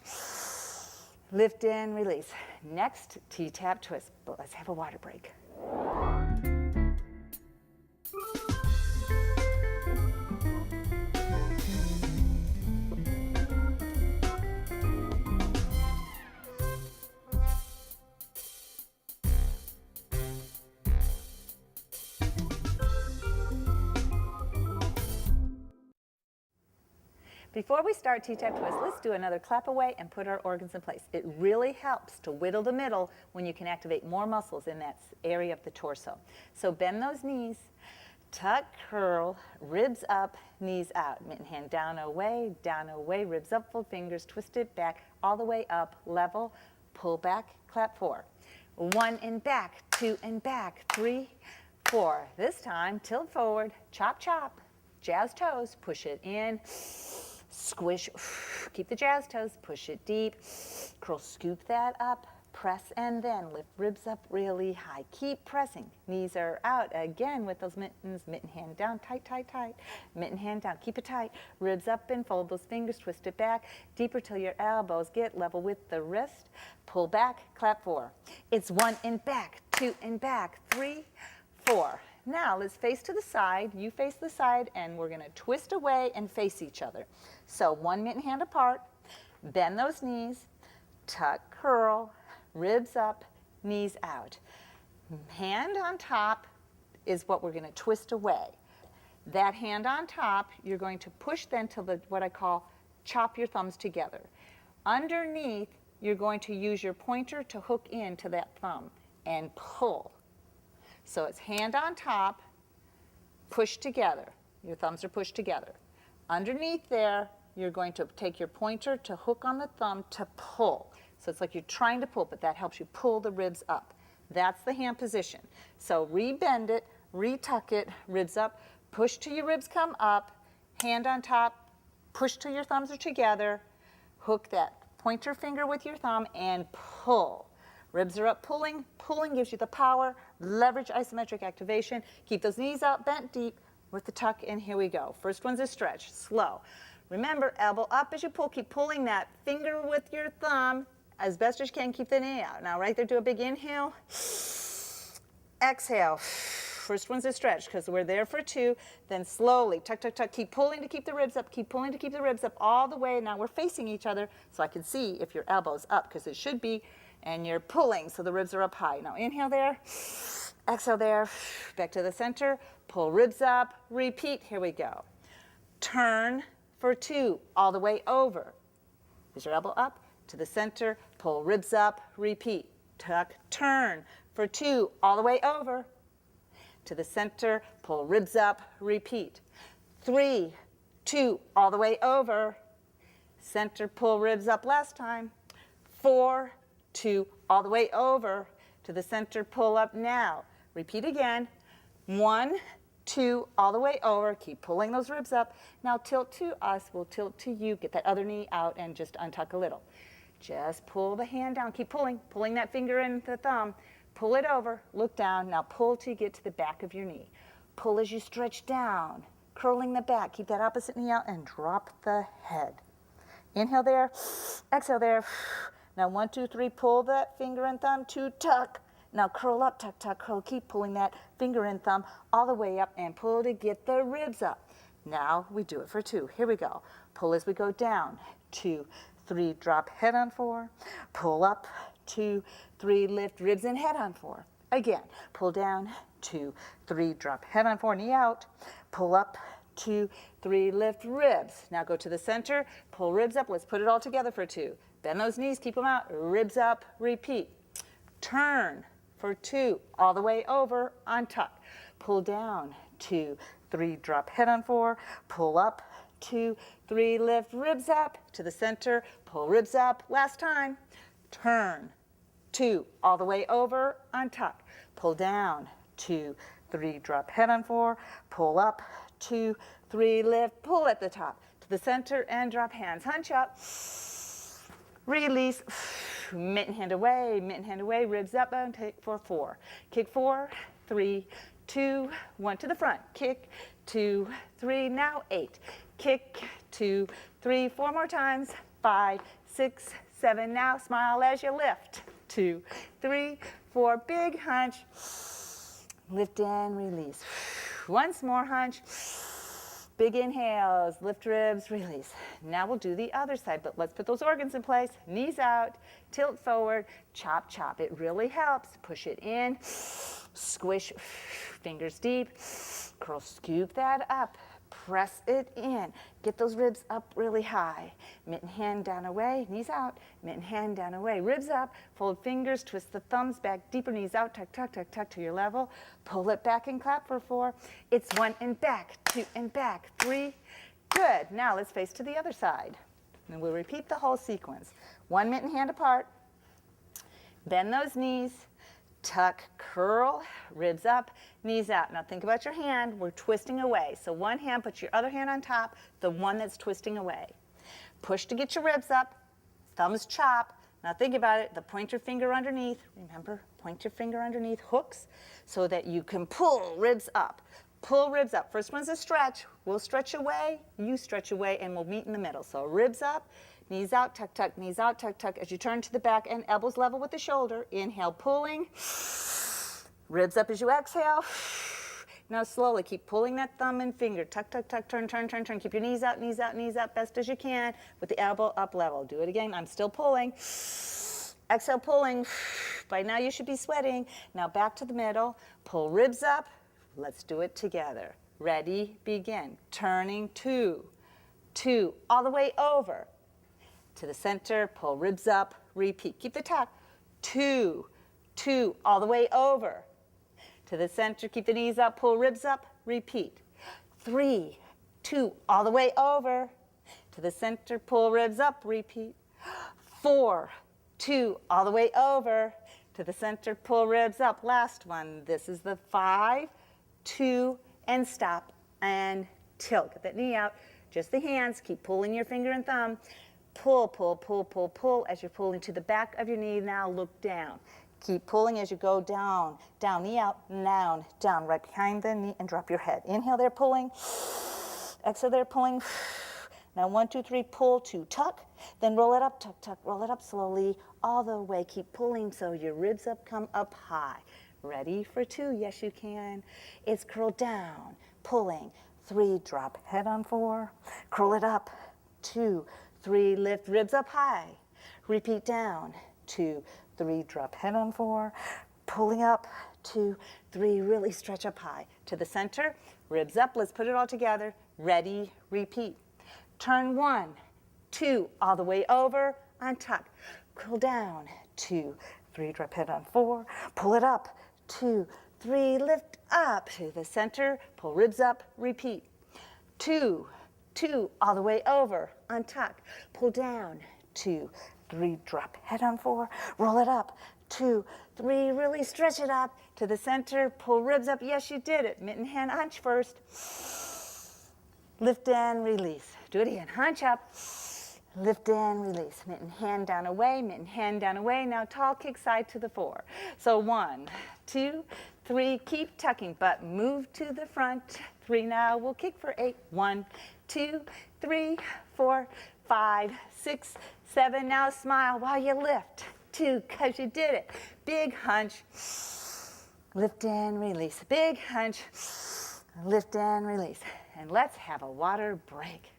Lift and release. Next, T-Tapp Twist. But let's have a water break. Before we start T-Tapp Twist, let's do another clap away and put our organs in place. It really helps to whittle the middle when you can activate more muscles in that area of the torso. So bend those knees, tuck, curl, ribs up, knees out. Mitten hand down, away, ribs up, full fingers, twist it back, all the way up, level, pull back, clap 4. 1 and back, 2 and back, 3, 4. This time, tilt forward, chop, chop, jazz toes, push it in. Squish, keep the jazz toes, push it deep, curl, scoop that up, Press and then lift ribs up really high. Keep pressing. Knees are out again with those mittens. Mitten hand down, tight, tight, tight. Mitten hand down, keep it tight. Ribs up and fold those fingers, twist it back. Deeper till your elbows get level with the wrist. Pull back, clap 4. It's 1 and back, 2 and back, 3, 4. Now let's face to the side. You face the side and we're going to twist away and face each other. So 1 mitten hand apart. Bend those knees. Tuck, curl. Ribs up, knees out. Hand on top is what we're going to twist away. That hand on top, you're going to push then to what I call chop your thumbs together. Underneath, you're going to use your pointer to hook into that thumb and pull. So it's hand on top, push together. Your thumbs are pushed together. Underneath there, you're going to take your pointer to hook on the thumb to pull. So it's like you're trying to pull, but that helps you pull the ribs up. That's the hand position. So re-bend it, re-tuck it, ribs up, push till your ribs come up, hand on top, push till your thumbs are together, hook that pointer finger with your thumb and pull. Ribs are up, pulling. Pulling gives you the power. Leverage isometric activation. Keep those knees out, bent deep with the tuck, and here we go. First one's a stretch, slow. Remember, elbow up as you pull. Keep pulling that finger with your thumb as best as you can. Keep the knee out. Now right there, do a big inhale. Exhale. First one's a stretch because we're there for 2. Then slowly, tuck, tuck, tuck. Keep pulling to keep the ribs up. Keep pulling to keep the ribs up all the way. Now we're facing each other so I can see if your elbow's up because it should be. And you're pulling so the ribs are up high. Now inhale there. Exhale there. Back to the center. Pull ribs up. Repeat. Here we go. Turn for 2 all the way over. Is your elbow up? To the center, pull ribs up, repeat. Tuck, turn for 2 all the way over. To the center, pull ribs up, repeat. 3, 2 all the way over. Center, pull ribs up last time. 4, 2 all the way over. To the center, pull up now. Repeat again. 1, 2 all the way over. Keep pulling those ribs up. Now tilt to us, we'll tilt to you. Get that other knee out and just untuck a little. Just pull the hand down. Keep pulling. Pulling that finger and the thumb. Pull it over. Look down. Now pull till you get to the back of your knee. Pull as you stretch down. Curling the back. Keep that opposite knee out and drop the head. Inhale there. Exhale there. Now 1, 2, 3. Pull that finger and thumb to tuck. Now curl up, tuck, tuck, curl. Keep pulling that finger and thumb all the way up and pull to get the ribs up. Now we do it for 2. Here we go. Pull as we go down. 2, 3, drop head on 4. Pull up. 2, 3, lift ribs and head on 4. Again, pull down. 2, 3, drop head on 4, knee out. Pull up. 2, 3, lift ribs. Now go to the center. Pull ribs up. Let's put it all together for 2. Bend those knees. Keep them out. Ribs up. Repeat. Turn for 2 all the way over. Untuck. Pull down. 2, 3, drop head on 4. Pull up. 2, 3, lift ribs up to the center, pull ribs up, last time, turn, 2, all the way over, untuck, pull down, 2, 3, drop head on 4, pull up, 2, 3, lift, pull at the top, to the center and drop hands, hunch up, release, mitten hand away, ribs up and take for 4, kick 4, 3, 2, 1 to the front, kick, 2, 3, now 8, kick, 2, 3, 4 more times, 5, 6, 7, now smile as you lift, 2, 3, 4, big hunch, lift and release, once more hunch, big inhales, lift ribs, release. Now we'll do the other side, but let's put those organs in place, knees out, tilt forward, chop, chop, it really helps, push it in, squish, fingers deep, curl, scoop that up, press it in, get those ribs up really high, mitten hand down away, knees out, mitten hand down away, ribs up, fold fingers, twist the thumbs back, deeper knees out, tuck, tuck, tuck, tuck to your level, pull it back and clap for 4, it's 1 and back, 2 and back, 3, good, now let's face to the other side, and we'll repeat the whole sequence, 1 mitten hand apart, bend those knees, tuck, curl, ribs up, knees out. Now think about your hand. We're twisting away. So one hand, put your other hand on top, the one that's twisting away. Push to get your ribs up, thumbs chop, Now think about it, the pointer finger underneath, remember, point your finger underneath, hooks, so that you can pull ribs up. Pull ribs up. First one's a stretch. We'll stretch away, you stretch away, and we'll meet in the middle. So ribs up, knees out, tuck, tuck, knees out, tuck, tuck. As you turn to the back and elbows level with the shoulder, inhale, pulling. Ribs up as you exhale. Now slowly keep pulling that thumb and finger. Tuck, tuck, tuck, turn, turn, turn, turn. Keep your knees out, knees out, knees out best as you can with the elbow up level. Do it again. I'm still pulling. Exhale, pulling. By now you should be sweating. Now back to the middle. Pull ribs up. Let's do it together. Ready, begin. Turning, 2, 2, all the way over. To the center, pull ribs up, repeat. Keep the tuck. 2, 2, all the way over. To the center, keep the knees up, pull ribs up, repeat. 3, 2, all the way over. To the center, pull ribs up, repeat. 4, 2, all the way over. To the center, pull ribs up. Last one. This is the 5, 2, and stop, and tilt. Get that knee out. Just the hands. Keep pulling your finger and thumb. Pull, pull, pull, pull, pull. As you're pulling to the back of your knee, now look down. Keep pulling as you go down, down, knee out, down, down, right behind the knee, and drop your head. Inhale there, pulling. Exhale there, pulling. Now 1, 2, 3, pull, 2, tuck. Then roll it up, tuck, tuck, roll it up slowly, all the way. Keep pulling so your ribs up come up high. Ready for 2? Yes, you can. It's curl down, pulling. 3, drop head on 4. Curl it up. 2, 3, lift ribs up high. Repeat down. 2, 3, drop head on 4. Pulling up. 2, 3, really stretch up high. To the center, ribs up. Let's put it all together. Ready, repeat. Turn 1, 2, all the way over, untuck. Curl down. 2, 3, drop head on 4. Pull it up. 2, 3, lift up to the center, pull ribs up, repeat. 2, 2, all the way over, untuck, pull down. 2, 3, drop head on 4, roll it up. 2, 3, really stretch it up to the center, pull ribs up. Yes, you did it. Mitten hand hunch first. Lift and release. Do it again. Hunch up. Lift and release. Mitten hand down away, mitten hand down away. Now tall kick side to the 4. So 1, 2, 3, keep tucking, but move to the front. 3 now, we'll kick for 8. 1, 2, 3, 4, 5, 6, 7. Now smile while you lift. 2, because you did it. Big hunch. Lift and release. Big hunch. Lift and release. And let's have a water break.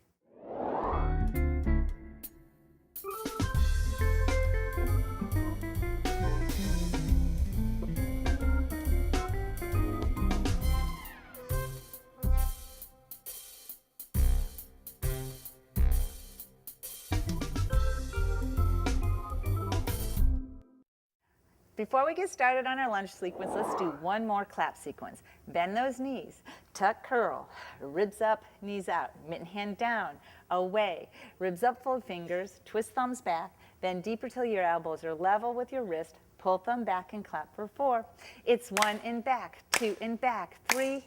Before we get started on our lunge sequence, let's do one more clap sequence. Bend those knees, tuck, curl, ribs up, knees out, mitten hand down, away, ribs up, fold fingers, twist thumbs back, bend deeper till your elbows are level with your wrist, pull thumb back and clap for 4. It's 1 in back, 2 in back, 3,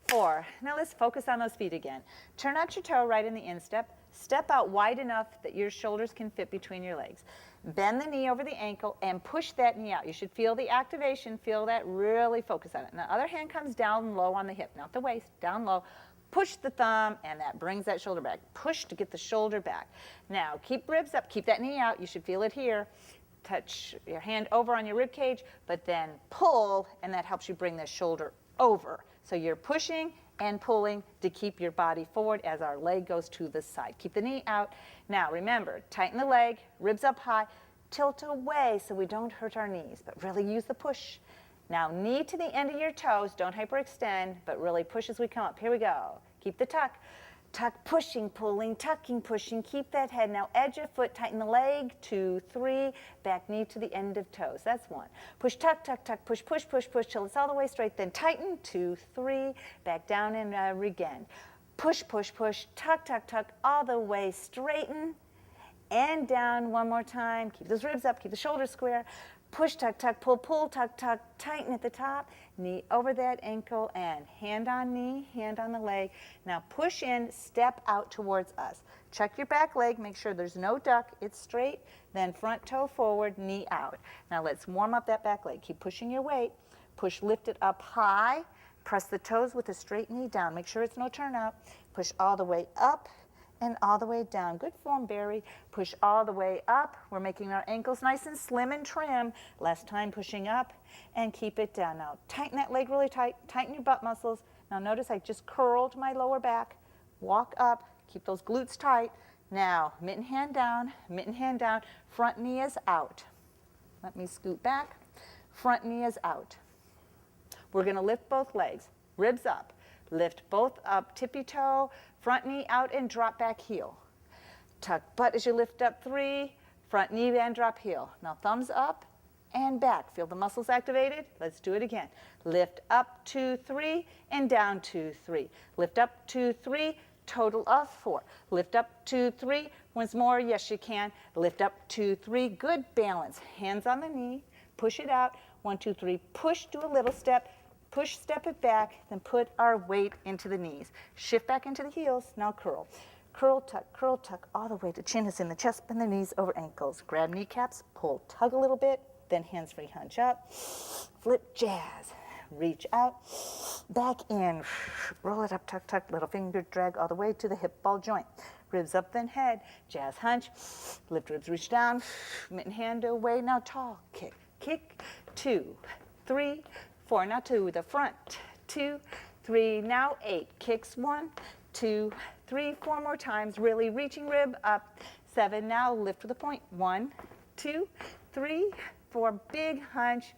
4. Now let's focus on those feet again. Turn out your toe right in the instep. Step out wide enough that your shoulders can fit between your legs. Bend the knee over the ankle and push that knee out. You should feel the activation, feel that, really focus on it. And the other hand comes down low on the hip, not the waist, down low. Push the thumb, and that brings that shoulder back. Push to get the shoulder back. Now, keep ribs up, keep that knee out. You should feel it here. Touch your hand over on your rib cage, but then pull, and that helps you bring the shoulder over. So you're pushing and pulling to keep your body forward as our leg goes to the side. Keep the knee out. Now remember, tighten the leg, ribs up high, tilt away so we don't hurt our knees, but really use the push. Now knee to the end of your toes, don't hyperextend, but really push as we come up. Here we go. Keep the tuck. Tuck, pushing, pulling, tucking, pushing. Keep that head. Now edge of foot, tighten the leg. 2, 3, back knee to the end of toes. That's 1. Push, tuck, tuck, tuck, push, push, push, push till it's all the way straight. Then tighten. 2, 3, back down and again. Push, push, push, tuck, tuck, tuck, all the way. Straighten and down one more time. Keep those ribs up, keep the shoulders square. push, tuck, tuck, pull, pull, tuck, tuck, tighten at the top, knee over that ankle, and hand on knee, hand on the leg. Now push in, step out towards us. Check your back leg, make sure there's no duck, it's straight, then front toe forward, knee out. Now let's warm up that back leg. Keep pushing your weight. Push, lift it up high. Press the toes with a straight knee down. Make sure it's no turnout. Push all the way up and all the way down. Good form, Barry. Push all the way up. We're making our ankles nice and slim and trim. Last time pushing up and keep it down. Now tighten that leg really tight. Tighten your butt muscles. Now notice I just curled my lower back. Walk up. Keep those glutes tight. Now mitten hand down, front knee is out. Let me scoot back. Front knee is out. We're going to lift both legs, ribs up. Lift both up, tippy toe, front knee out and drop back heel. Tuck butt as you lift up 3, front knee and drop heel. Now thumbs up and back. Feel the muscles activated? Let's do it again. Lift up 2, 3 and down 2, 3. Lift up 2, 3, total of 4. Lift up 2, 3, once more, yes you can. Lift up 2, 3, good balance. Hands on the knee, push it out. 1, 2, 3, push, do a little step. Push, step it back, then put our weight into the knees. Shift back into the heels, now curl. Curl, tuck, all the way. The chin is in the chest, bend the knees over ankles. Grab kneecaps, pull, tug a little bit, then hands-free hunch up. Flip, jazz, reach out, back in. Roll it up, tuck, tuck, little finger drag all the way to the hip ball joint. Ribs up, then head, jazz, hunch. Lift ribs, reach down, mitten hand away, now tall, kick. Kick, 2, 3, 4, now to the front, 2, 3, now 8, kicks 1, 2, 3, 4 more times, really reaching rib up, 7, now lift with a point, 1, 2, 3, 4, big hunch,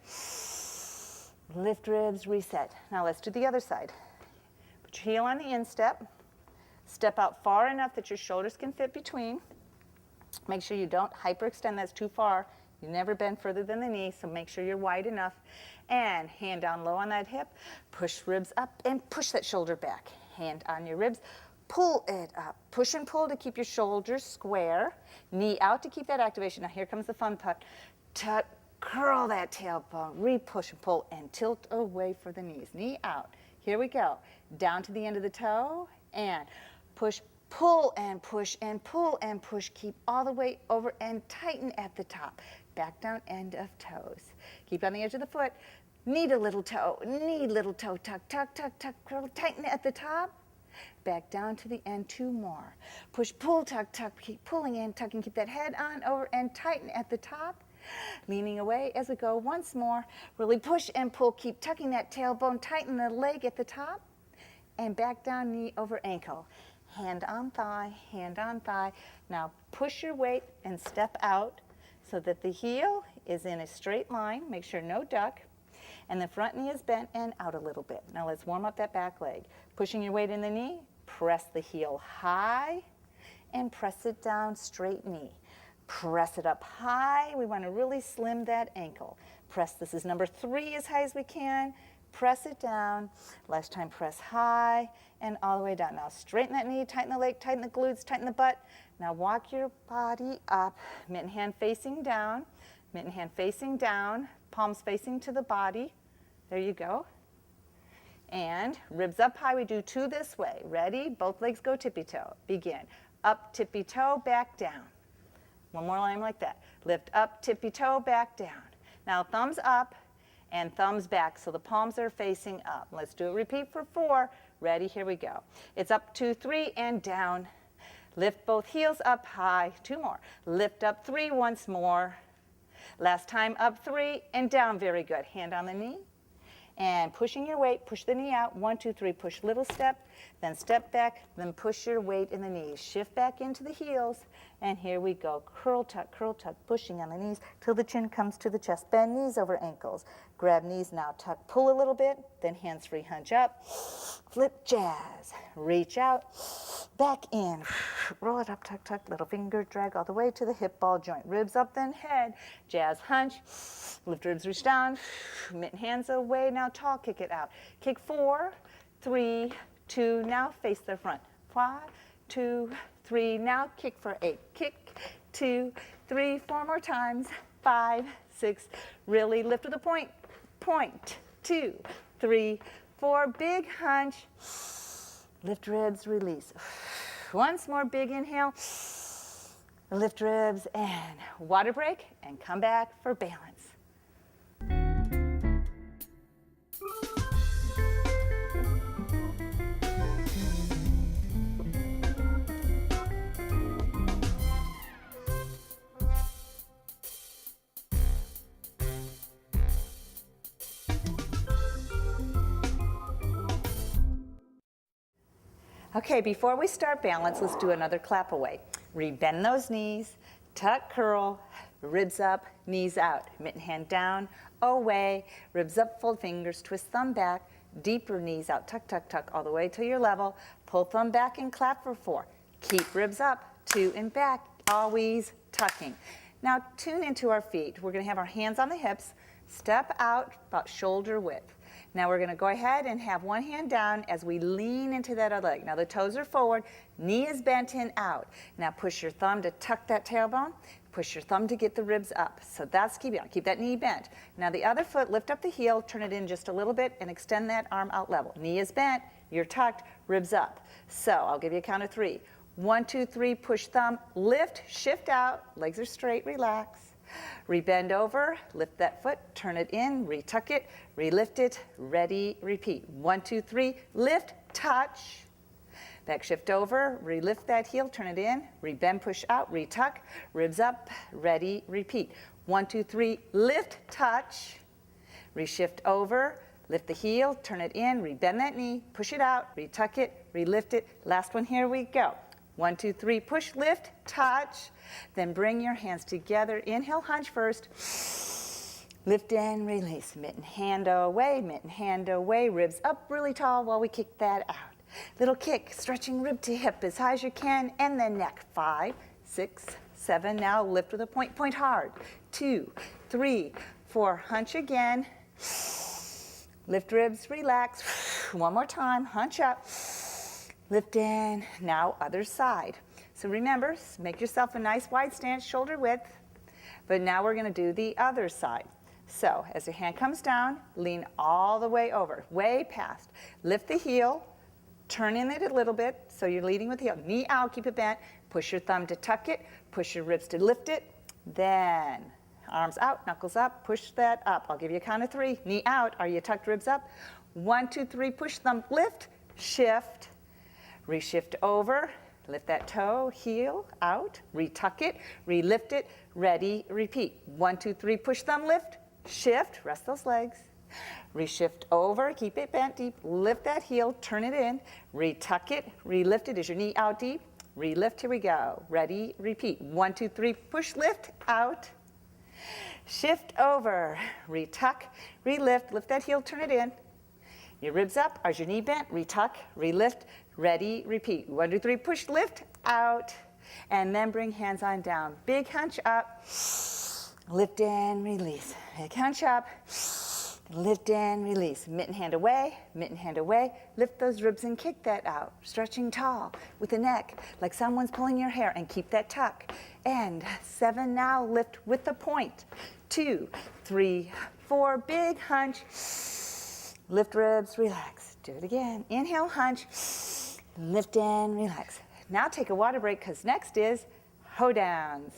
lift ribs, reset. Now let's do the other side. Put your heel on the instep, step out far enough that your shoulders can fit between. Make sure you don't hyperextend, that's too far. You never bend further than the knee, so make sure you're wide enough. And hand down low on that hip, push ribs up and push that shoulder back. Hand on your ribs, pull it up. Push and pull to keep your shoulders square. Knee out to keep that activation. Now here comes the fun part. Tuck, curl that tailbone, re-push and pull and tilt away for the knees. Knee out. Here we go. Down to the end of the toe and push, pull and push and pull and push. Keep all the way over and tighten at the top. Back down, end of toes. Keep on the edge of the foot. Knee to little toe, tuck, tuck, tuck, tuck, curl, tighten at the top. Back down to the end, 2 more. Push, pull, tuck, tuck, keep pulling in, tucking, keep that head on over and tighten at the top. Leaning away as we go once more. Really push and pull, keep tucking that tailbone, tighten the leg at the top. And back down, knee over ankle. Hand on thigh, hand on thigh. Now push your weight and step out so that the heel is in a straight line. Make sure no duck. And the front knee is bent and out a little bit. Now let's warm up that back leg. Pushing your weight in the knee, press the heel high and press it down, straight knee. Press it up high. We want to really slim that ankle. Press, this is number 3, as high as we can. Press it down. Last time, press high and all the way down. Now straighten that knee, tighten the leg, tighten the glutes, tighten the butt. Now walk your body up, mitten hand facing down, palms facing to the body. There you go. And ribs up high, we do 2 this way. Ready? Both legs go tippy toe. Begin. Up, tippy toe, back down. One more line like that. Lift up, tippy toe, back down. Now thumbs up and thumbs back, so the palms are facing up. Let's do a repeat for 4. Ready? Here we go. It's up, 2, 3, and down. Lift both heels up high. 2 more. Lift up 3 once more. Last time, up 3 and down. Very good. Hand on the knee. And pushing your weight, push the knee out. 1, 2, 3, push little step, then step back, then push your weight in the knees. Shift back into the heels, and here we go. Curl, tuck, pushing on the knees till the chin comes to the chest. Bend knees over ankles. Grab knees now, tuck, pull a little bit, then hands-free hunch up. Flip, jazz, reach out, back in. Roll it up, tuck, tuck, little finger drag all the way to the hip ball joint. Ribs up, then head, jazz, hunch. Lift ribs, reach down, mitten hands away, now tall, kick it out. Kick 4, 3, 2, now face the front. 5, 2, 3, now kick for 8. Kick, 2, 3, 4 more times. 5, 6. Really lift with a point. Point. 2, 3, 4. Big hunch. Lift ribs, release. Once more, big inhale. Lift ribs and water break and come back for balance. Okay, before we start balance, let's do another clap away. Rebend those knees, tuck, curl, ribs up, knees out. Mitten hand down, away, ribs up, fold fingers, twist thumb back, deeper knees out, tuck, tuck, tuck, all the way to your level. Pull thumb back and clap for 4. Keep ribs up, 2 and back, always tucking. Now tune into our feet. We're gonna have our hands on the hips, step out about shoulder width. Now we're going to go ahead and have one hand down as we lean into that other leg. Now the toes are forward, knee is bent in out. Now push your thumb to tuck that tailbone, push your thumb to get the ribs up. So that's keep that knee bent. Now the other foot, lift up the heel, turn it in just a little bit and extend that arm out level. Knee is bent, you're tucked, ribs up. So I'll give you a count of 3. 1, 2, 3, push thumb, lift, shift out, legs are straight, relax. Rebend over, lift that foot, turn it in, retuck it, relift it, ready, repeat. 1, 2, 3, lift, touch. Back shift over, relift that heel, turn it in, rebend, push out, retuck, ribs up, ready, repeat. 1, 2, 3, lift, touch. Reshift over, lift the heel, turn it in, rebend that knee, push it out, retuck it, relift it. Last one, here we go. 1, 2, 3, push, lift, touch. Then bring your hands together. Inhale, hunch first. Lift and release. Mitten hand away, ribs up really tall while we kick that out. Little kick, stretching rib to hip as high as you can, and then neck. 5, 6, 7. Now lift with a point, point hard. 2, 3, 4, hunch again. Lift ribs, relax. One more time, hunch up. Lift in, now other side. So remember, make yourself a nice wide stance, shoulder width, but now we're gonna do the other side. So as your hand comes down, lean all the way over, way past. Lift the heel, turn in it a little bit, so you're leading with the heel. Knee out, keep it bent, push your thumb to tuck it, push your ribs to lift it, then arms out, knuckles up, push that up. I'll give you a count of 3, knee out, are you tucked, ribs up? 1, 2, 3, push thumb, lift, shift, reshift over, lift that toe, heel out, retuck it, relift it, ready, repeat. 1, 2, 3, push thumb, lift, shift, rest those legs. Reshift over, keep it bent deep, lift that heel, turn it in, retuck it, relift it. Is your knee out deep? Relift, here we go. Ready, repeat. 1, 2, 3, push, lift, out. Shift over, retuck, relift, lift that heel, turn it in. Your ribs up, are your knee bent? Retuck, relift, ready, repeat. 1, 2, 3, push, lift, out. And then bring hands on down. Big hunch up, lift and release. Big hunch up, lift and release. Mitten hand away, lift those ribs and kick that out. Stretching tall with the neck like someone's pulling your hair, and keep that tuck. And 7, now lift with the point. 2, 3, 4, big hunch. Lift ribs, relax. Do it again. Inhale, hunch, lift and relax. Now take a water break, because next is Hoe Downs.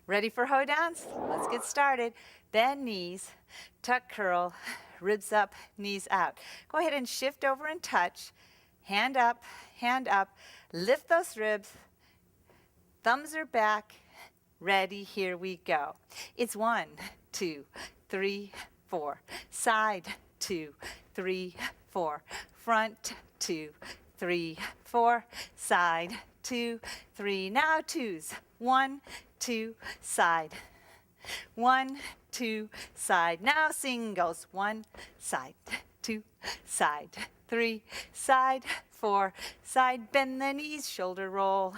Ready for Hoe Downs? Let's get started. Bend knees, tuck, curl, ribs up, knees out. Go ahead and shift over and touch. Hand up, lift those ribs. Thumbs are back. Ready, here we go. It's 1, 2, 3, 4. Side, 2, 3, 4. Front, 2, 3, 4. Side, 2, 3. Now twos. 1, 2, side. 1, 2, side. Now singles. 1, side, 2, side, 3, side, 4. Side, bend the knees, shoulder roll.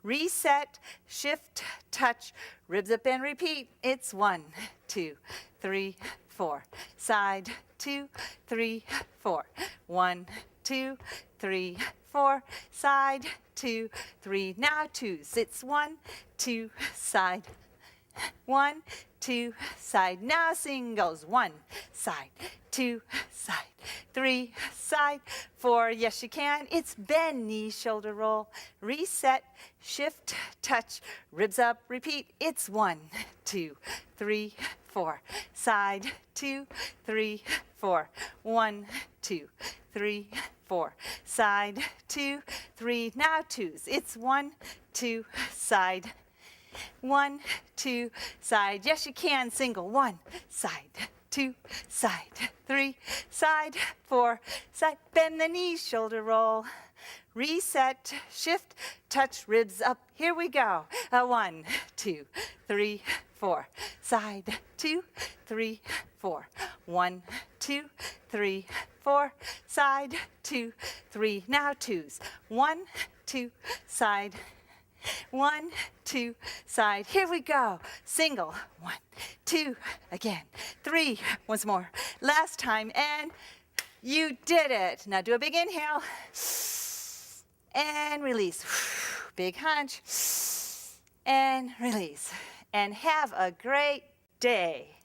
Reset, shift, touch, ribs up and repeat. It's 1, 2, 3, 4. Side, 2, 3, 4. 1, 2, 3, 4. Side, 2, 3. Now 2s. It's 1, 2, side. 1, 2, side. Now singles. 1, side, 2, side, 3, side, 4. Yes, you can. It's bend, knee, shoulder roll. Reset, shift, touch, ribs up, repeat. It's 1, 2, 3, 4. Side, 2, 3, 4. 1, 2, 3, 4. Side, 2, 3. Now 2s. It's 1, 2, side. 1, 2, side. Yes, you can. Single. 1, side, 2, side, 3, side, 4, side. Bend the knees, shoulder roll. Reset, shift, touch, ribs up. Here we go. 1, 2, 3, 4. Side, 2, 3, 4. 1, 2, 3, 4. Side, 2, 3. Now 2s. 1, 2, side. 1, 2, side. Here we go. Single. 1, 2, again. 3, once more. Last time, and you did it. Now do a big inhale. And release. Big hunch. And release. And have a great day.